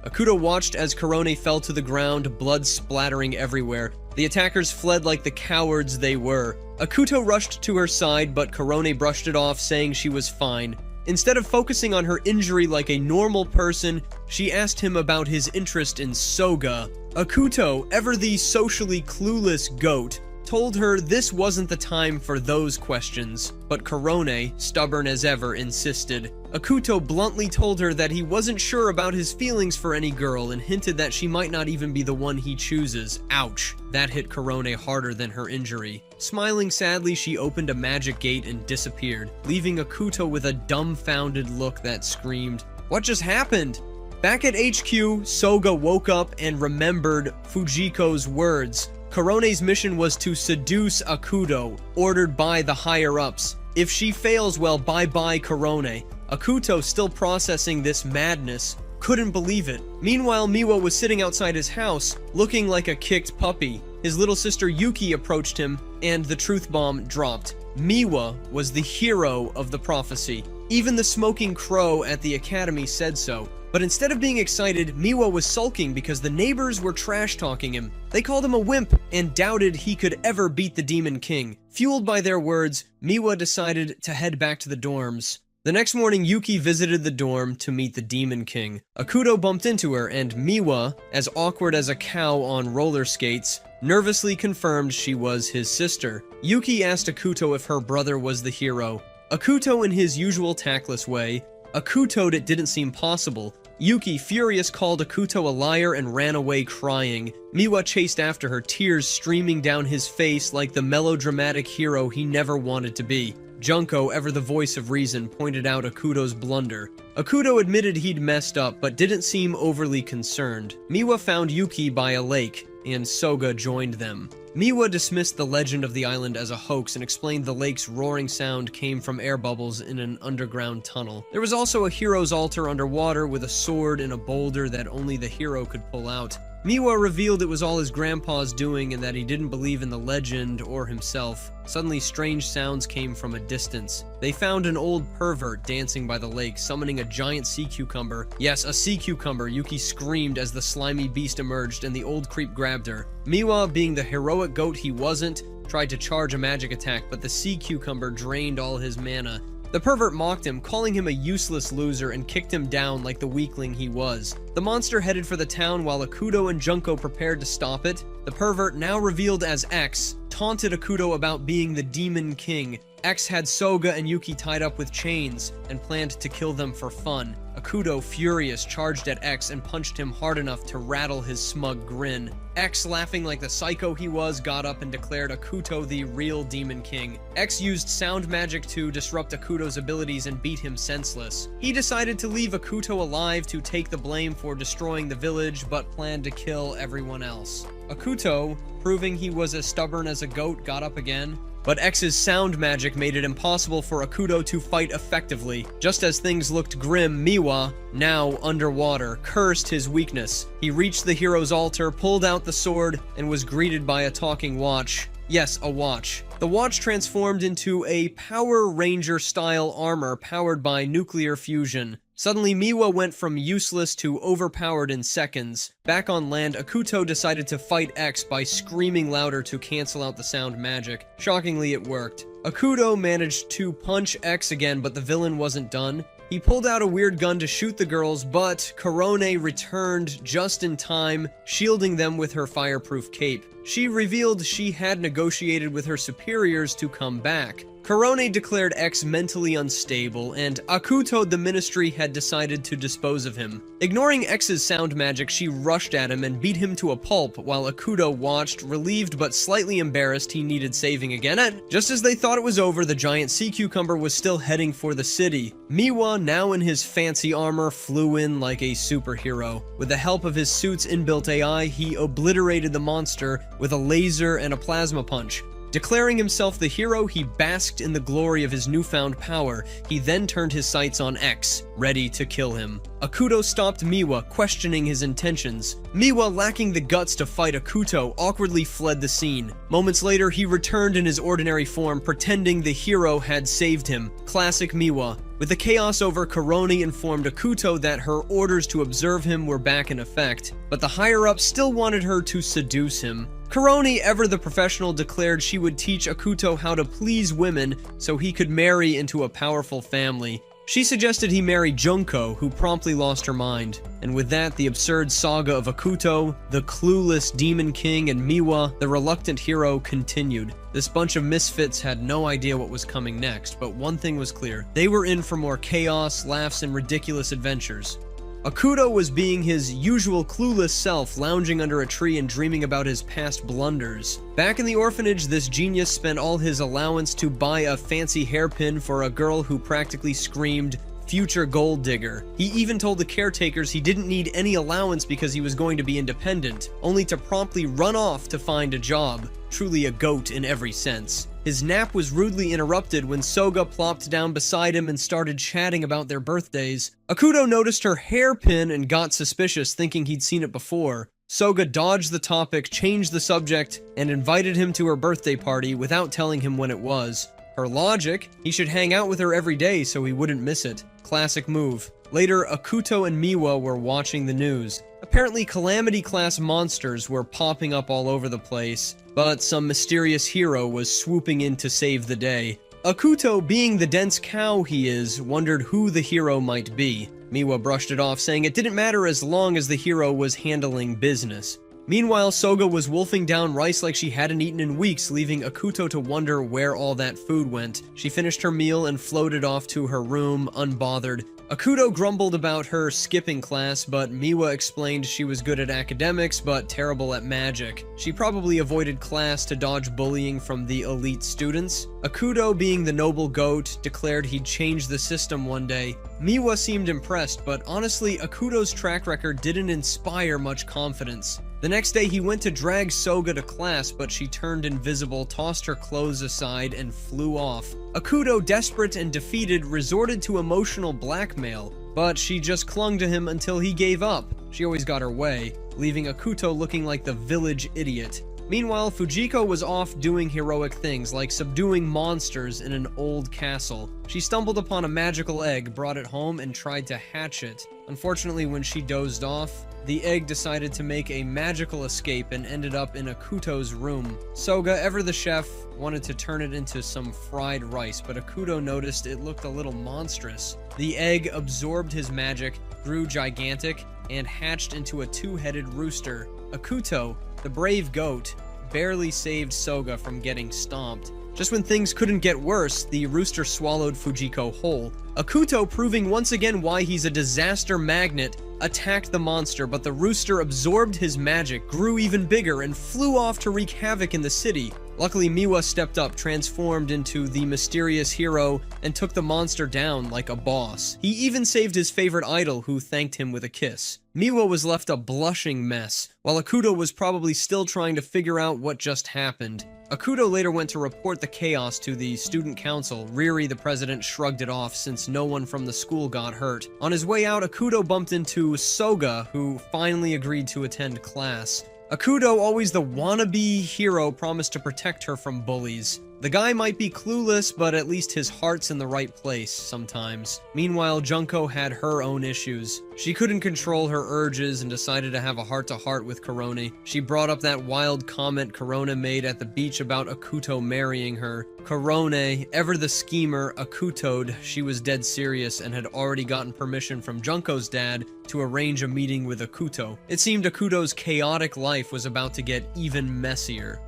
Akuto watched as Korone fell to the ground, blood splattering everywhere. The attackers fled like the cowards they were. Akuto rushed to her side, but Korone brushed it off, saying she was fine. Instead of focusing on her injury like a normal person, she asked him about his interest in Soga. Akuto, ever the socially clueless goat, told her this wasn't the time for those questions, but Korone, stubborn as ever, insisted. Akuto bluntly told her that he wasn't sure about his feelings for any girl and hinted that she might not even be the one he chooses. Ouch. That hit Korone harder than her injury. Smiling sadly, she opened a magic gate and disappeared, leaving Akuto with a dumbfounded look that screamed, "What just happened?" Back at HQ, Soga woke up and remembered Fujiko's words. Korone's mission was to seduce Akuto, ordered by the higher-ups. If she fails, well, bye-bye Korone. Akuto, still processing this madness, couldn't believe it. Meanwhile, Miwa was sitting outside his house, looking like a kicked puppy. His little sister Yuki approached him, and the truth bomb dropped. Miwa was the hero of the prophecy. Even the smoking crow at the academy said so. But instead of being excited, Miwa was sulking because the neighbors were trash-talking him. They called him a wimp and doubted he could ever beat the Demon King. Fueled by their words, Miwa decided to head back to the dorms. The next morning, Yuki visited the dorm to meet the Demon King. Akuto bumped into her, and Miwa, as awkward as a cow on roller skates, nervously confirmed she was his sister. Yuki asked Akuto if her brother was the hero. Akuto, in his usual tactless way, Akuto'd it didn't seem possible. Yuki, furious, called Akuto a liar and ran away crying. Miwa chased after her, tears streaming down his face like the melodramatic hero he never wanted to be. Junko, ever the voice of reason, pointed out Akuto's blunder. Akuto admitted he'd messed up, but didn't seem overly concerned. Miwa found Yuki by a lake, and Soga joined them. Miwa dismissed the legend of the island as a hoax and explained the lake's roaring sound came from air bubbles in an underground tunnel. There was also a hero's altar underwater with a sword and a boulder that only the hero could pull out. Miwa revealed it was all his grandpa's doing and that he didn't believe in the legend or himself. Suddenly, strange sounds came from a distance. They found an old pervert dancing by the lake, summoning a giant sea cucumber. Yes, a sea cucumber, Yuki screamed as the slimy beast emerged and the old creep grabbed her. Miwa, being the heroic goat he wasn't, tried to charge a magic attack, but the sea cucumber drained all his mana. The pervert mocked him, calling him a useless loser, and kicked him down like the weakling he was. The monster headed for the town while Akuto and Junko prepared to stop it. The pervert, now revealed as X, taunted Akuto about being the Demon King. X had Soga and Yuki tied up with chains and planned to kill them for fun. Akuto, furious, charged at X and punched him hard enough to rattle his smug grin. X, laughing like the psycho he was, got up and declared Akuto the real Demon King. X used sound magic to disrupt Akuto's abilities and beat him senseless. He decided to leave Akuto alive to take the blame for destroying the village, but planned to kill everyone else. Akuto, proving he was as stubborn as a goat, got up again. But X's sound magic made it impossible for Akuto to fight effectively. Just as things looked grim, Miwa, now underwater, cursed his weakness. He reached the hero's altar, pulled out the sword, and was greeted by a talking watch. Yes, a watch. The watch transformed into a Power Ranger-style armor powered by nuclear fusion. Suddenly, Miwa went from useless to overpowered in seconds. Back on land, Akuto decided to fight X by screaming louder to cancel out the sound magic. Shockingly, it worked. Akuto managed to punch X again, but the villain wasn't done. He pulled out a weird gun to shoot the girls, but Korone returned just in time, shielding them with her fireproof cape. She revealed she had negotiated with her superiors to come back. Korone declared X mentally unstable, and Akuto the Ministry had decided to dispose of him. Ignoring X's sound magic, she rushed at him and beat him to a pulp, while Akuto watched, relieved but slightly embarrassed he needed saving again. And just as they thought it was over, the giant sea cucumber was still heading for the city. Miwa, now in his fancy armor, flew in like a superhero. With the help of his suit's inbuilt AI, he obliterated the monster with a laser and a plasma punch. Declaring himself the hero, he basked in the glory of his newfound power. He then turned his sights on X, ready to kill him. Akuto stopped Miwa, questioning his intentions. Miwa, lacking the guts to fight Akuto, awkwardly fled the scene. Moments later, he returned in his ordinary form, pretending the hero had saved him. Classic Miwa. With the chaos over, Korone informed Akuto that her orders to observe him were back in effect, but the higher-ups still wanted her to seduce him. Korone, ever the professional, declared she would teach Akuto how to please women so he could marry into a powerful family. She suggested he marry Junko, who promptly lost her mind. And with that, the absurd saga of Akuto, the clueless Demon King, and Miwa, the reluctant hero, continued. This bunch of misfits had no idea what was coming next, but one thing was clear. They were in for more chaos, laughs, and ridiculous adventures. Akuto was being his usual clueless self, lounging under a tree and dreaming about his past blunders. Back in the orphanage, this genius spent all his allowance to buy a fancy hairpin for a girl who practically screamed, "Future gold digger." He even told the caretakers he didn't need any allowance because he was going to be independent, only to promptly run off to find a job. Truly a goat in every sense. His nap was rudely interrupted when Soga plopped down beside him and started chatting about their birthdays. Akuto noticed her hairpin and got suspicious, thinking he'd seen it before. Soga dodged the topic, changed the subject, and invited him to her birthday party without telling him when it was. Her logic? He should hang out with her every day so he wouldn't miss it. Classic move. Later, Akuto and Miwa were watching the news. Apparently, Calamity-class monsters were popping up all over the place, but some mysterious hero was swooping in to save the day. Akuto, being the dense cow he is, wondered who the hero might be. Miwa brushed it off, saying it didn't matter as long as the hero was handling business. Meanwhile, Soga was wolfing down rice like she hadn't eaten in weeks, leaving Akuto to wonder where all that food went. She finished her meal and floated off to her room, unbothered. Akuto grumbled about her skipping class, but Miwa explained she was good at academics, but terrible at magic. She probably avoided class to dodge bullying from the elite students. Akuto, being the noble goat, declared he'd change the system one day. Miwa seemed impressed, but honestly, Akuto's track record didn't inspire much confidence. The next day, he went to drag Soga to class, but she turned invisible, tossed her clothes aside, and flew off. Akuto, desperate and defeated, resorted to emotional blackmail, but she just clung to him until he gave up. She always got her way, leaving Akuto looking like the village idiot. Meanwhile, Fujiko was off doing heroic things, like subduing monsters in an old castle. She stumbled upon a magical egg, brought it home, and tried to hatch it. Unfortunately, when she dozed off, the egg decided to make a magical escape and ended up in Akuto's room. Soga, ever the chef, wanted to turn it into some fried rice, but Akuto noticed it looked a little monstrous. The egg absorbed his magic, grew gigantic, and hatched into a two-headed rooster. Akuto, the brave goat, barely saved Soga from getting stomped. Just when things couldn't get worse, the rooster swallowed Fujiko whole. Akuto, proving once again why he's a disaster magnet, attacked the monster, but the rooster absorbed his magic, grew even bigger, and flew off to wreak havoc in the city. Luckily, Miwa stepped up, transformed into the mysterious hero, and took the monster down like a boss. He even saved his favorite idol, who thanked him with a kiss. Miwa was left a blushing mess, while Akuto was probably still trying to figure out what just happened. Akuto later went to report the chaos to the student council. Riri, the president, shrugged it off since no one from the school got hurt. On his way out, Akuto bumped into Soga, who finally agreed to attend class. Akuto, always the wannabe hero, promised to protect her from bullies. The guy might be clueless, but at least his heart's in the right place sometimes. Meanwhile, Junko had her own issues. She couldn't control her urges and decided to have a heart-to-heart with Korone. She brought up that wild comment Korone made at the beach about Akuto marrying her. Korone, ever the schemer, Akuto'd she was dead serious and had already gotten permission from Junko's dad to arrange a meeting with Akuto. It seemed Akuto's chaotic life was about to get even messier.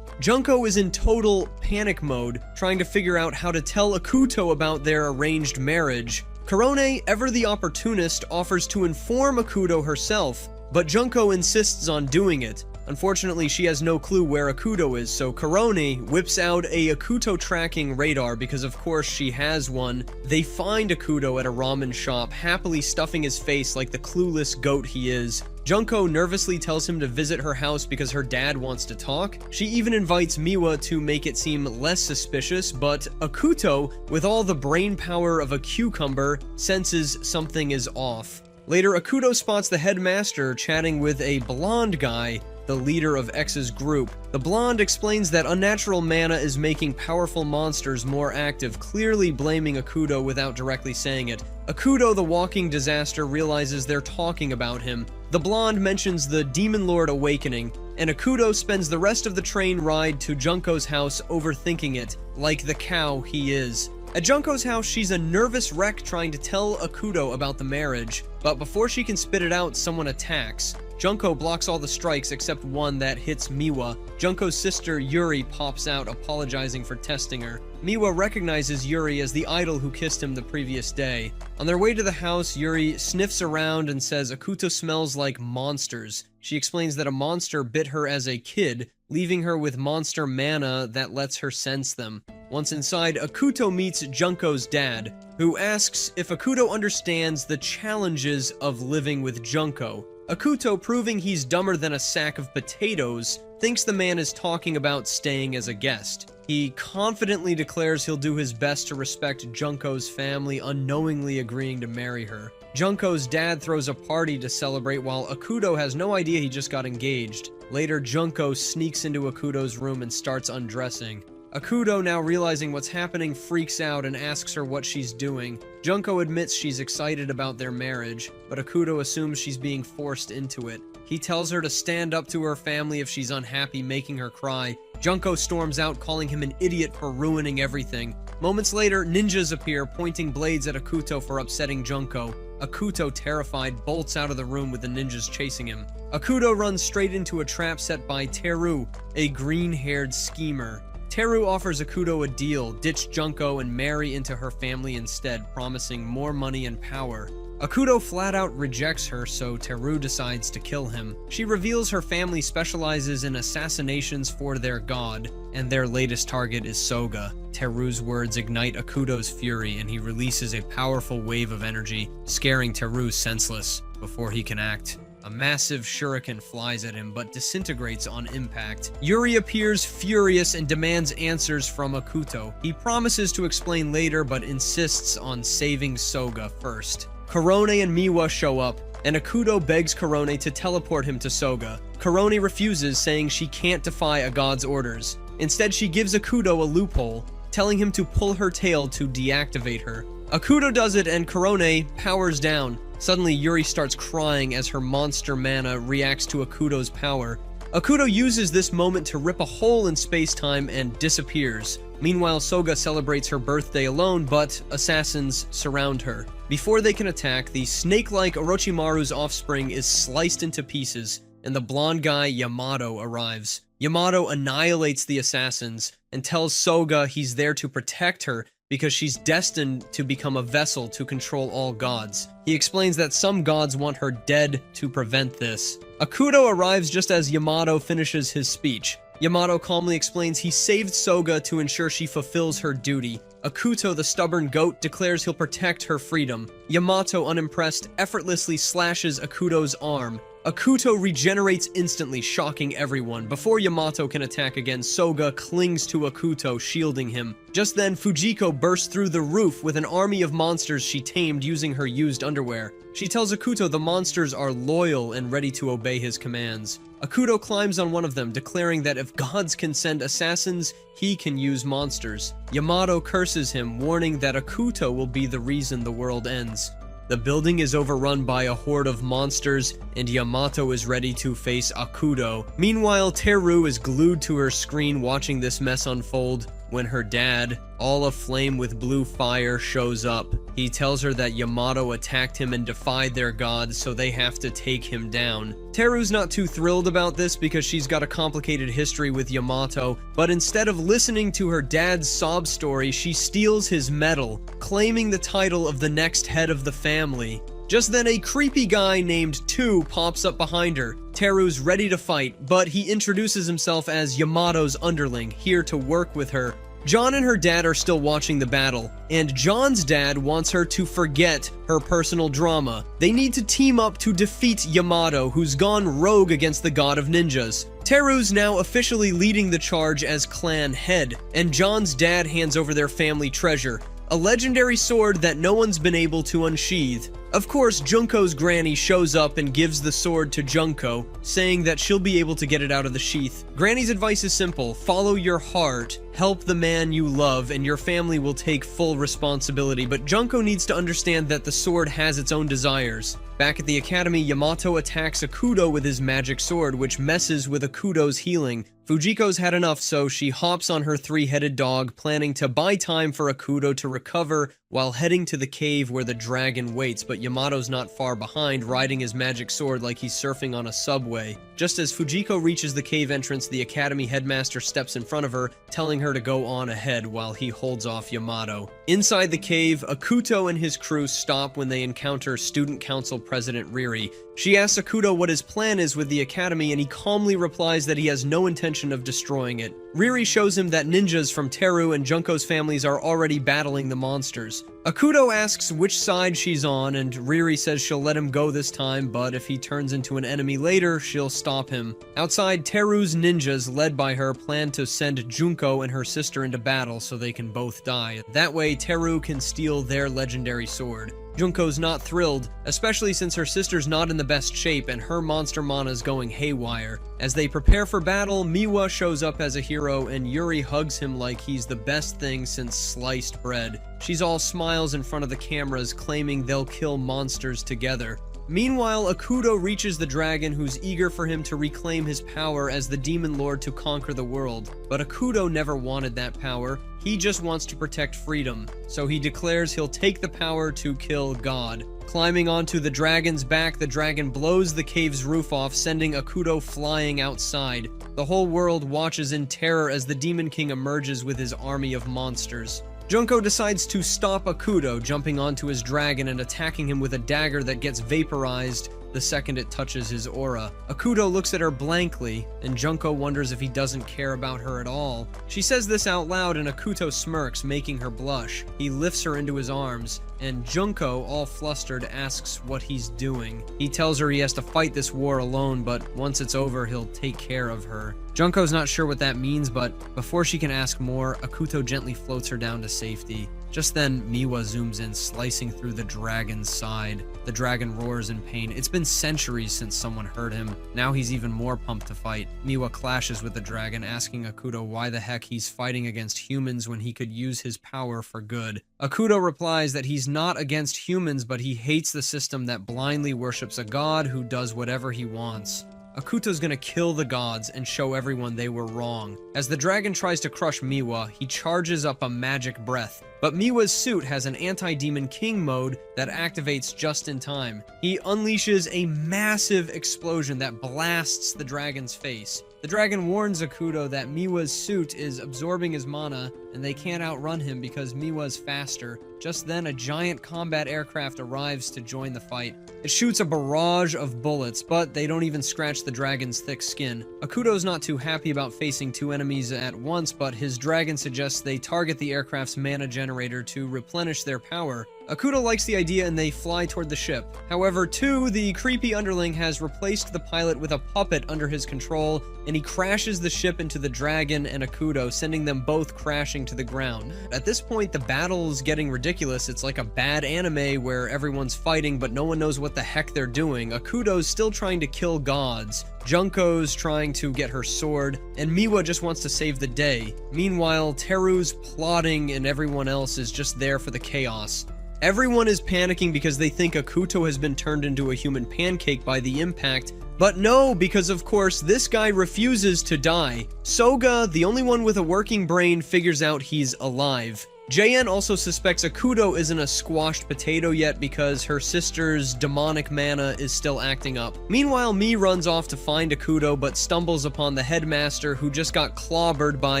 Junko is in total panic mode, trying to figure out how to tell Akuto about their arranged marriage. Korone, ever the opportunist, offers to inform Akuto herself, but Junko insists on doing it. Unfortunately, she has no clue where Akuto is, so Korone whips out a Akuto tracking radar because of course she has one. They find Akuto at a ramen shop, happily stuffing his face like the clueless goat he is. Junko nervously tells him to visit her house because her dad wants to talk. She even invites Miwa to make it seem less suspicious, but Akuto, with all the brain power of a cucumber, senses something is off. Later, Akuto spots the headmaster chatting with a blonde guy, the leader of X's group. The blonde explains that unnatural mana is making powerful monsters more active, clearly blaming Akuto without directly saying it. Akuto, the walking disaster, realizes they're talking about him. The blonde mentions the Demon Lord awakening, and Akuto spends the rest of the train ride to Junko's house overthinking it, like the cow he is. At Junko's house, she's a nervous wreck trying to tell Akuto about the marriage, but before she can spit it out, someone attacks. Junko blocks all the strikes except one that hits Miwa. Junko's sister Yuri pops out, apologizing for testing her. Miwa recognizes Yuri as the idol who kissed him the previous day. On their way to the house, Yuri sniffs around and says Akuto smells like monsters. She explains that a monster bit her as a kid, leaving her with monster mana that lets her sense them. Once inside, Akuto meets Junko's dad, who asks if Akuto understands the challenges of living with Junko. Akuto, proving he's dumber than a sack of potatoes, thinks the man is talking about staying as a guest. He confidently declares he'll do his best to respect Junko's family, unknowingly agreeing to marry her. Junko's dad throws a party to celebrate while Akuto has no idea he just got engaged. Later, Junko sneaks into Akuto's room and starts undressing. Akudo, now realizing what's happening, freaks out and asks her what she's doing. Junko admits she's excited about their marriage, but Akudo assumes she's being forced into it. He tells her to stand up to her family if she's unhappy, making her cry. Junko storms out, calling him an idiot for ruining everything. Moments later, ninjas appear, pointing blades at Akuto for upsetting Junko. Akuto, terrified, bolts out of the room with the ninjas chasing him. Akudo runs straight into a trap set by Teru, a green-haired schemer. Teru offers Akudo a deal, ditch Junko and marry into her family instead, promising more money and power. Akudo flat out rejects her, so Teru decides to kill him. She reveals her family specializes in assassinations for their god, and their latest target is Soga. Teru's words ignite Akudo's fury, and he releases a powerful wave of energy, scaring Teru senseless before he can act. A massive shuriken flies at him, but disintegrates on impact. Yuri appears furious and demands answers from Akuto. He promises to explain later, but insists on saving Soga first. Korone and Miwa show up, and Akudo begs Korone to teleport him to Soga. Korone refuses, saying she can't defy a god's orders. Instead, she gives Akudo a loophole, telling him to pull her tail to deactivate her. Akudo does it, and Korone powers down. Suddenly, Yuri starts crying as her monster mana reacts to Akudo's power. Akudo uses this moment to rip a hole in space-time and disappears. Meanwhile, Soga celebrates her birthday alone, but assassins surround her. Before they can attack, the snake-like Orochimaru's offspring is sliced into pieces, and the blonde guy Yamato arrives. Yamato annihilates the assassins and tells Soga he's there to protect her because she's destined to become a vessel to control all gods. He explains that some gods want her dead to prevent this. Akudo arrives just as Yamato finishes his speech. Yamato calmly explains he saved Soga to ensure she fulfills her duty. Akuto, the stubborn goat, declares he'll protect her freedom. Yamato, unimpressed, effortlessly slashes Akuto's arm. Akuto regenerates instantly, shocking everyone. Before Yamato can attack again, Soga clings to Akuto, shielding him. Just then, Fujiko bursts through the roof with an army of monsters she tamed using her used underwear. She tells Akuto the monsters are loyal and ready to obey his commands. Akuto climbs on one of them, declaring that if gods can send assassins, he can use monsters. Yamato curses him, warning that Akuto will be the reason the world ends. The building is overrun by a horde of monsters, and Yamato is ready to face Akudo. Meanwhile, Teru is glued to her screen watching this mess unfold when her dad, all aflame with blue fire, shows up. He tells her that Yamato attacked him and defied their gods, so they have to take him down. Teru's not too thrilled about this because she's got a complicated history with Yamato, but instead of listening to her dad's sob story, she steals his medal, claiming the title of the next head of the family. Just then, a creepy guy named Tu pops up behind her. Teru's ready to fight, but he introduces himself as Yamato's underling, here to work with her. John and her dad are still watching the battle, and John's dad wants her to forget her personal drama. They need to team up to defeat Yamato, who's gone rogue against the god of ninjas. Teru's now officially leading the charge as clan head, and John's dad hands over their family treasure, a legendary sword that no one's been able to unsheath. Of course, Junko's granny shows up and gives the sword to Junko, saying that she'll be able to get it out of the sheath. Granny's advice is simple: follow your heart, help the man you love, and your family will take full responsibility. But Junko needs to understand that the sword has its own desires. Back at the academy, Yamato attacks Akudo with his magic sword, which messes with Akudo's healing. Fujiko's had enough, so she hops on her three-headed dog, planning to buy time for Akudo to recover while heading to the cave where the dragon waits, but Yamato's not far behind, riding his magic sword like he's surfing on a subway. Just as Fujiko reaches the cave entrance, the academy headmaster steps in front of her, telling her to go on ahead while he holds off Yamato. Inside the cave, Akuto and his crew stop when they encounter Student Council President Riri. She asks Akuto what his plan is with the academy, and he calmly replies that he has no intention of destroying it. Riri shows him that ninjas from Teru and Junko's families are already battling the monsters. Akuto asks which side she's on, and Riri says she'll let him go this time, but if he turns into an enemy later, she'll stop him. Outside, Teru's ninjas, led by her, plan to send Junko and her sister into battle so they can both die. That way, Teru can steal their legendary sword. Junko's not thrilled, especially since her sister's not in the best shape and her monster mana's going haywire. As they prepare for battle, Miwa shows up as a hero hero, and Yuri hugs him like he's the best thing since sliced bread. She's all smiles in front of the cameras, claiming they'll kill monsters together. Meanwhile, Akuto reaches the dragon, who's eager for him to reclaim his power as the demon lord to conquer the world. But Akuto never wanted that power. He just wants to protect freedom. So he declares he'll take the power to kill God. Climbing onto the dragon's back, the dragon blows the cave's roof off, sending Akuto flying outside. The whole world watches in terror as the Demon King emerges with his army of monsters. Junko decides to stop Akuto, jumping onto his dragon and attacking him with a dagger that gets vaporized the second it touches his aura. Akuto looks at her blankly, and Junko wonders if he doesn't care about her at all. She says this out loud, and Akuto smirks, making her blush. He lifts her into his arms, and Junko, all flustered, asks what he's doing. He tells her he has to fight this war alone, but once it's over, he'll take care of her. Junko's not sure what that means, but before she can ask more, Akuto gently floats her down to safety. Just then, Miwa zooms in, slicing through the dragon's side. The dragon roars in pain. It's been centuries since someone hurt him. Now he's even more pumped to fight. Miwa clashes with the dragon, asking Akuto why the heck he's fighting against humans when he could use his power for good. Akuto replies that he's not against humans, but he hates the system that blindly worships a god who does whatever he wants. Akuto's gonna kill the gods and show everyone they were wrong. As the dragon tries to crush Miwa, he charges up a magic breath. But Miwa's suit has an anti-demon king mode that activates just in time. He unleashes a massive explosion that blasts the dragon's face. The dragon warns Akuto that Miwa's suit is absorbing his mana, and they can't outrun him because Miwa's faster. Just then, a giant combat aircraft arrives to join the fight. It shoots a barrage of bullets, but they don't even scratch the dragon's thick skin. Akuto's not too happy about facing two enemies at once, but his dragon suggests they target the aircraft's mana generator to replenish their power. Akuto likes the idea and they fly toward the ship. However, the creepy underling has replaced the pilot with a puppet under his control, and he crashes the ship into the dragon and Akuto, sending them both crashing to the ground. At this point, the battle's getting ridiculous. It's like a bad anime where everyone's fighting, but no one knows what the heck they're doing. Akuto's still trying to kill gods. Junko's trying to get her sword, and Miwa just wants to save the day. Meanwhile, Teru's plotting and everyone else is just there for the chaos. Everyone is panicking because they think Akuto has been turned into a human pancake by the impact, but no, because of course this guy refuses to die. Soga, the only one with a working brain, figures out he's alive. JN also suspects Akuto isn't a squashed potato yet because her sister's demonic mana is still acting up. Meanwhile, Mi runs off to find Akuto but stumbles upon the headmaster who just got clobbered by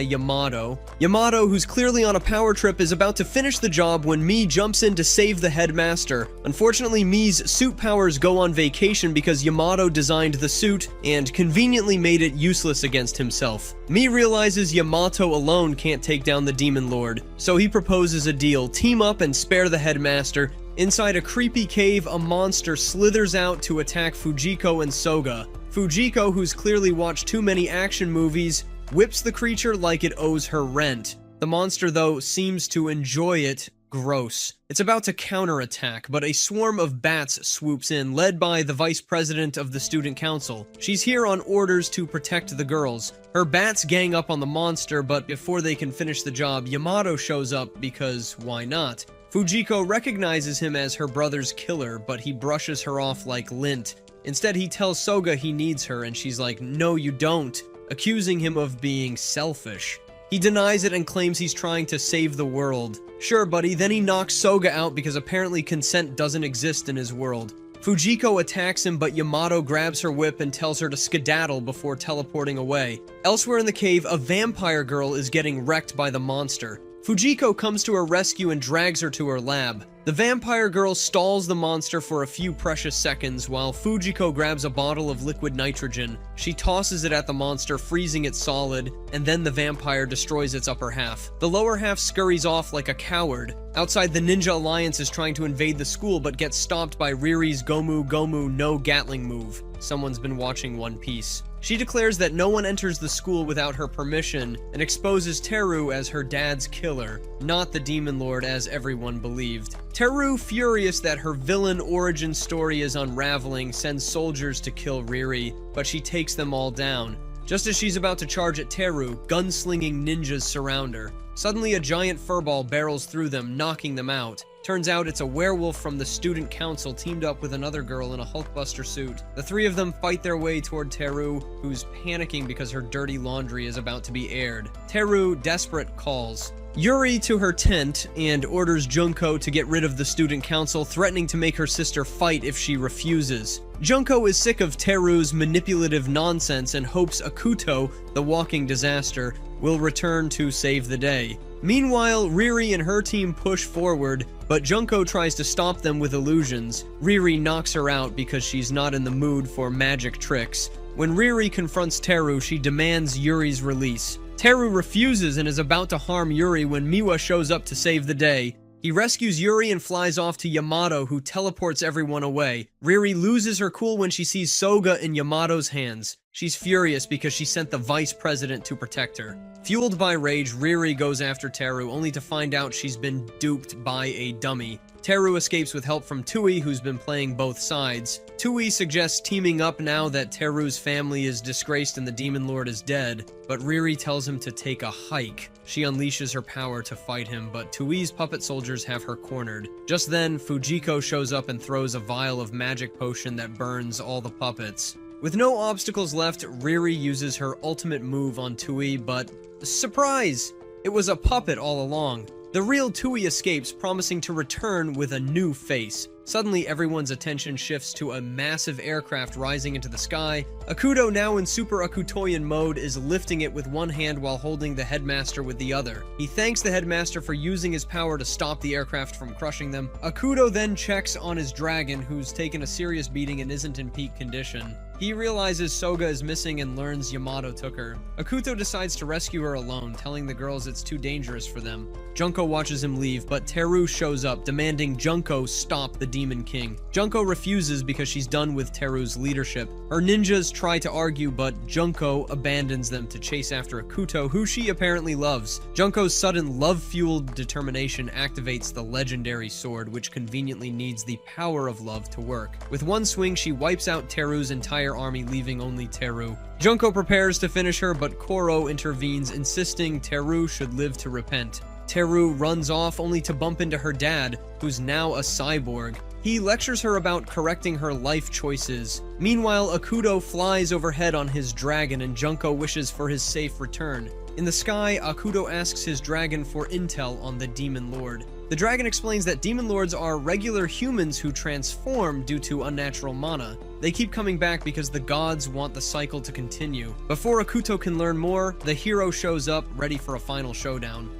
Yamato. Yamato, who's clearly on a power trip, is about to finish the job when Mi jumps in to save the headmaster. Unfortunately, Mi's suit powers go on vacation because Yamato designed the suit and conveniently made it useless against himself. Mi realizes Yamato alone can't take down the Demon Lord, so he proposes a deal: team up and spare the headmaster. Inside a creepy cave, a monster slithers out to attack Fujiko and Soga. Fujiko, who's clearly watched too many action movies, whips the creature like it owes her rent. The monster, though, seems to enjoy it. Gross. It's about to counterattack, but a swarm of bats swoops in, led by the vice president of the student council. She's here on orders to protect the girls. Her bats gang up on the monster, but before they can finish the job, Yamato shows up because why not? Fujiko recognizes him as her brother's killer, but he brushes her off like lint. Instead, he tells Soga he needs her, and she's like, "No, you don't," accusing him of being selfish. He denies it and claims he's trying to save the world. Sure, buddy, then he knocks Soga out because apparently consent doesn't exist in his world. Fujiko attacks him, but Yamato grabs her whip and tells her to skedaddle before teleporting away. Elsewhere in the cave, a vampire girl is getting wrecked by the monster. Fujiko comes to her rescue and drags her to her lab. The vampire girl stalls the monster for a few precious seconds while Fujiko grabs a bottle of liquid nitrogen. She tosses it at the monster, freezing it solid, and then the vampire destroys its upper half. The lower half scurries off like a coward. Outside, the Ninja Alliance is trying to invade the school but gets stopped by Riri's Gomu Gomu no Gatling move. Someone's been watching One Piece. She declares that no one enters the school without her permission and exposes Teru as her dad's killer, not the Demon Lord as everyone believed. Teru, furious that her villain origin story is unraveling, sends soldiers to kill Riri, but she takes them all down. Just as she's about to charge at Teru, gunslinging ninjas surround her. Suddenly, a giant furball barrels through them, knocking them out. Turns out it's a werewolf from the student council teamed up with another girl in a Hulkbuster suit. The three of them fight their way toward Teru, who's panicking because her dirty laundry is about to be aired. Teru, desperate, calls Yuri to her tent and orders Junko to get rid of the student council, threatening to make her sister fight if she refuses. Junko is sick of Teru's manipulative nonsense and hopes Akuto, the walking disaster, will return to save the day. Meanwhile, Riri and her team push forward, but Junko tries to stop them with illusions. Riri knocks her out because she's not in the mood for magic tricks. When Riri confronts Teru, she demands Yuri's release. Teru refuses and is about to harm Yuri when Miwa shows up to save the day. He rescues Yuri and flies off to Yamato, who teleports everyone away. Riri loses her cool when she sees Soga in Yamato's hands. She's furious because she sent the vice president to protect her. Fueled by rage, Riri goes after Teru, only to find out she's been duped by a dummy. Teru escapes with help from Tui, who's been playing both sides. Tui suggests teaming up now that Teru's family is disgraced and the Demon Lord is dead, but Riri tells him to take a hike. She unleashes her power to fight him, but Tui's puppet soldiers have her cornered. Just then, Fujiko shows up and throws a vial of magic potion that burns all the puppets. With no obstacles left, Riri uses her ultimate move on Tui, but surprise! It was a puppet all along. The real Tui escapes, promising to return with a new face. Suddenly, everyone's attention shifts to a massive aircraft rising into the sky. Akuto, now in Super Akutoyan mode, is lifting it with one hand while holding the headmaster with the other. He thanks the headmaster for using his power to stop the aircraft from crushing them. Akuto then checks on his dragon, who's taken a serious beating and isn't in peak condition. He realizes Soga is missing and learns Yamato took her. Akuto decides to rescue her alone, telling the girls it's too dangerous for them. Junko watches him leave, but Teru shows up, demanding Junko stop the Demon King. Junko refuses because she's done with Teru's leadership. Her ninjas try to argue, but Junko abandons them to chase after Akuto, who she apparently loves. Junko's sudden love-fueled determination activates the legendary sword, which conveniently needs the power of love to work. With one swing, she wipes out Teru's entire army, leaving only Teru. Junko prepares to finish her, but Koro intervenes, insisting Teru should live to repent. Teru runs off only to bump into her dad, who's now a cyborg. He lectures her about correcting her life choices. Meanwhile, Akuto flies overhead on his dragon and Junko wishes for his safe return. In the sky, Akuto asks his dragon for intel on the Demon Lord. The dragon explains that Demon Lords are regular humans who transform due to unnatural mana. They keep coming back because the gods want the cycle to continue. Before Akuto can learn more, the hero shows up, ready for a final showdown.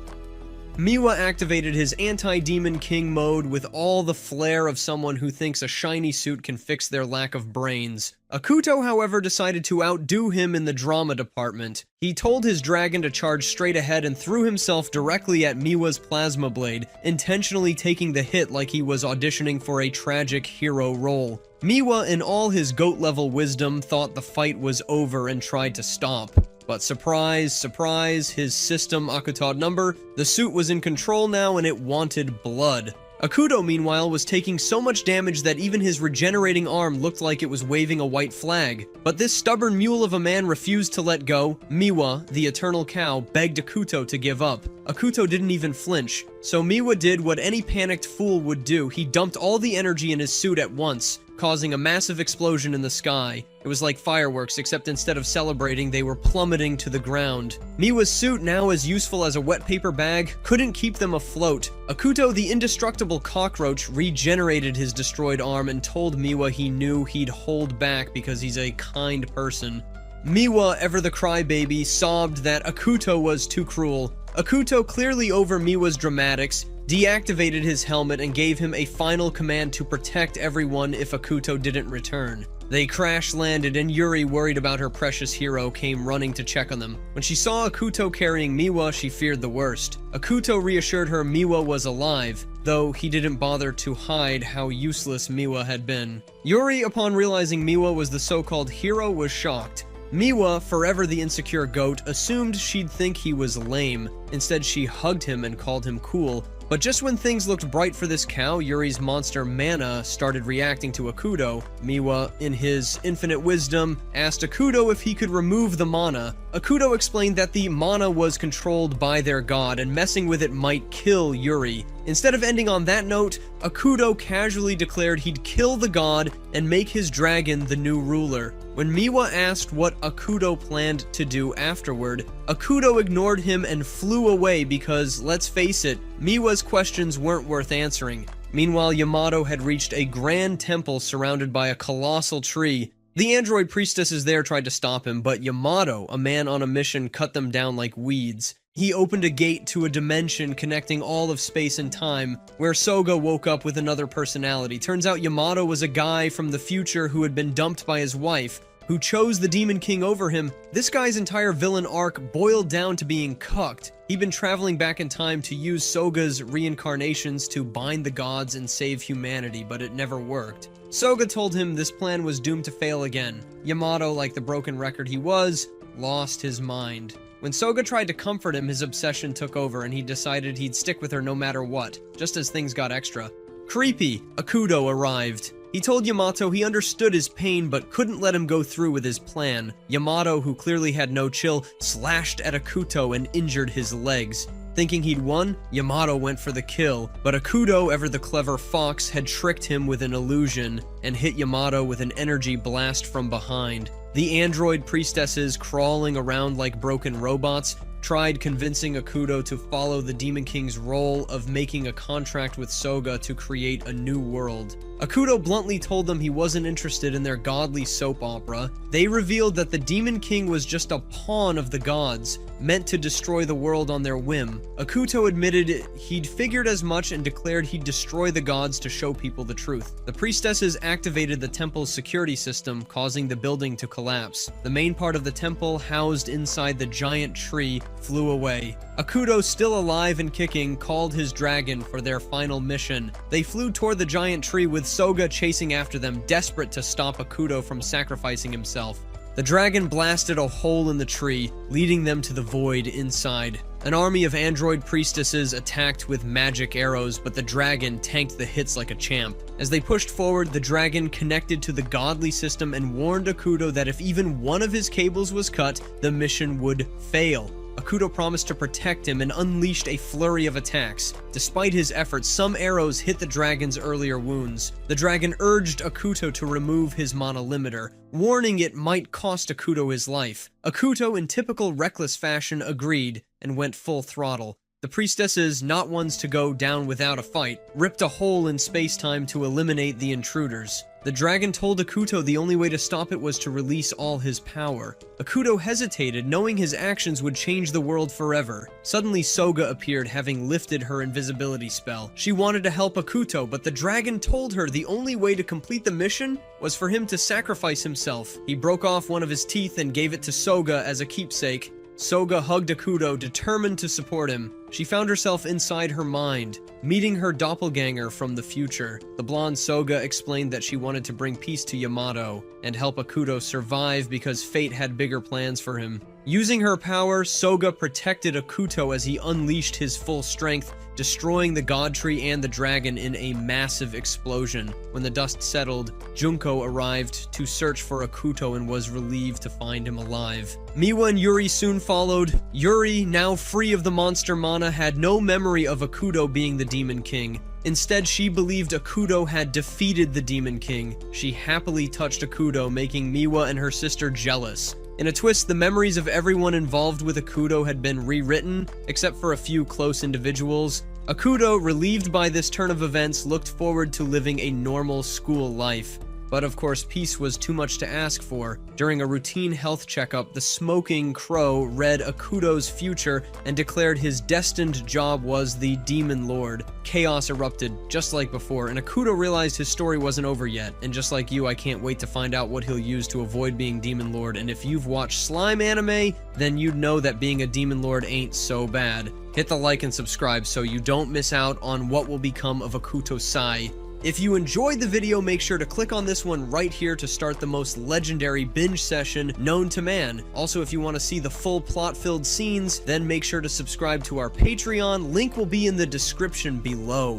Miwa activated his anti-Demon King mode with all the flair of someone who thinks a shiny suit can fix their lack of brains. Akuto, however, decided to outdo him in the drama department. He told his dragon to charge straight ahead and threw himself directly at Miwa's plasma blade, intentionally taking the hit like he was auditioning for a tragic hero role. Miwa, in all his goat-level wisdom, thought the fight was over and tried to stop. But surprise, surprise, his system outnumbered. The suit was in control now and it wanted blood. Akuto, meanwhile, was taking so much damage that even his regenerating arm looked like it was waving a white flag. But this stubborn mule of a man refused to let go. Miwa, the eternal cow, begged Akuto to give up. Akuto didn't even flinch. So Miwa did what any panicked fool would do. He dumped all the energy in his suit at once, causing a massive explosion in the sky. It was like fireworks, except instead of celebrating, they were plummeting to the ground. Miwa's suit, now as useful as a wet paper bag, couldn't keep them afloat. Akuto, the indestructible cockroach, regenerated his destroyed arm and told Miwa he knew he'd hold back because he's a kind person. Miwa, ever the crybaby, sobbed that Akuto was too cruel. Akuto, clearly over Miwa's dramatics, deactivated his helmet and gave him a final command to protect everyone if Akuto didn't return. They crash-landed and Yuri, worried about her precious hero, came running to check on them. When she saw Akuto carrying Miwa, she feared the worst. Akuto reassured her Miwa was alive, though he didn't bother to hide how useless Miwa had been. Yuri, upon realizing Miwa was the so-called hero, was shocked. Miwa, forever the insecure goat, assumed she'd think he was lame. Instead, she hugged him and called him cool. But just when things looked bright for this cow, Yuri's monster Mana started reacting to Akudo. Miwa, in his infinite wisdom, asked Akudo if he could remove the mana. Akudo explained that the mana was controlled by their god, and messing with it might kill Yuri. Instead of ending on that note, Akudo casually declared he'd kill the god and make his dragon the new ruler. When Miwa asked what Akudo planned to do afterward, Akudo ignored him and flew away because, let's face it, Miwa's questions weren't worth answering. Meanwhile, Yamato had reached a grand temple surrounded by a colossal tree. The android priestesses there tried to stop him, but Yamato, a man on a mission, cut them down like weeds. He opened a gate to a dimension connecting all of space and time, where Soga woke up with another personality. Turns out Yamato was a guy from the future who had been dumped by his wife, who chose the Demon King over him. This guy's entire villain arc boiled down to being cucked. He'd been traveling back in time to use Soga's reincarnations to bind the gods and save humanity, but it never worked. Soga told him this plan was doomed to fail again. Yamato, like the broken record he was, lost his mind. When Soga tried to comfort him, his obsession took over and he decided he'd stick with her no matter what, just as things got extra. Creepy, Akudo arrived. He told Yamato he understood his pain but couldn't let him go through with his plan. Yamato, who clearly had no chill, slashed at Akuto and injured his legs. Thinking he'd won, Yamato went for the kill, but Akudo, ever the clever fox, had tricked him with an illusion and hit Yamato with an energy blast from behind. The android priestesses, crawling around like broken robots, tried convincing Akudo to follow the Demon King's role of making a contract with Soga to create a new world. Akudo bluntly told them he wasn't interested in their godly soap opera. They revealed that the Demon King was just a pawn of the gods, meant to destroy the world on their whim. Akuto admitted he'd figured as much and declared he'd destroy the gods to show people the truth. The priestesses activated the temple's security system, causing the building to collapse. The main part of the temple, housed inside the giant tree, flew away. Akudo, still alive and kicking, called his dragon for their final mission. They flew toward the giant tree with Soga chasing after them, desperate to stop Akudo from sacrificing himself. The dragon blasted a hole in the tree, leading them to the void inside. An army of android priestesses attacked with magic arrows, but the dragon tanked the hits like a champ. As they pushed forward, the dragon connected to the godly system and warned Akudo that if even one of his cables was cut, the mission would fail. Akudo promised to protect him and unleashed a flurry of attacks. Despite his efforts, some arrows hit the dragon's earlier wounds. The dragon urged Akuto to remove his mana limiter, warning it might cost Akuto his life. Akuto, in typical reckless fashion, agreed and went full throttle. The priestesses, not ones to go down without a fight, ripped a hole in space-time to eliminate the intruders. The dragon told Akuto the only way to stop it was to release all his power. Akuto hesitated, knowing his actions would change the world forever. Suddenly Soga appeared, having lifted her invisibility spell. She wanted to help Akuto, but the dragon told her the only way to complete the mission was for him to sacrifice himself. He broke off one of his teeth and gave it to Soga as a keepsake. Soga hugged Akudo, determined to support him. She found herself inside her mind, meeting her doppelganger from the future. The blonde Soga explained that she wanted to bring peace to Yamato and help Akudo survive because fate had bigger plans for him. Using her power, Soga protected Akuto as he unleashed his full strength, destroying the god tree and the dragon in a massive explosion. When the dust settled, Junko arrived to search for Akuto and was relieved to find him alive. Miwa and Yuri soon followed. Yuri, now free of the monster mana, had no memory of Akuto being the Demon King. Instead, she believed Akuto had defeated the Demon King. She happily touched Akuto, making Miwa and her sister jealous. In a twist, the memories of everyone involved with Akuto had been rewritten, except for a few close individuals. Akuto, relieved by this turn of events, looked forward to living a normal school life. But of course, peace was too much to ask for. During a routine health checkup, the smoking crow read Akuto's future and declared his destined job was the Demon Lord. Chaos erupted, just like before, and Akuto realized his story wasn't over yet. And just like you, I can't wait to find out what he'll use to avoid being Demon Lord. And if you've watched slime anime, then you'd know that being a Demon Lord ain't so bad. Hit the like and subscribe so you don't miss out on what will become of Akuto Sai. If you enjoyed the video, make sure to click on this one right here to start the most legendary binge session known to man. Also, if you want to see the full plot-filled scenes, then make sure to subscribe to our Patreon. Link will be in the description below.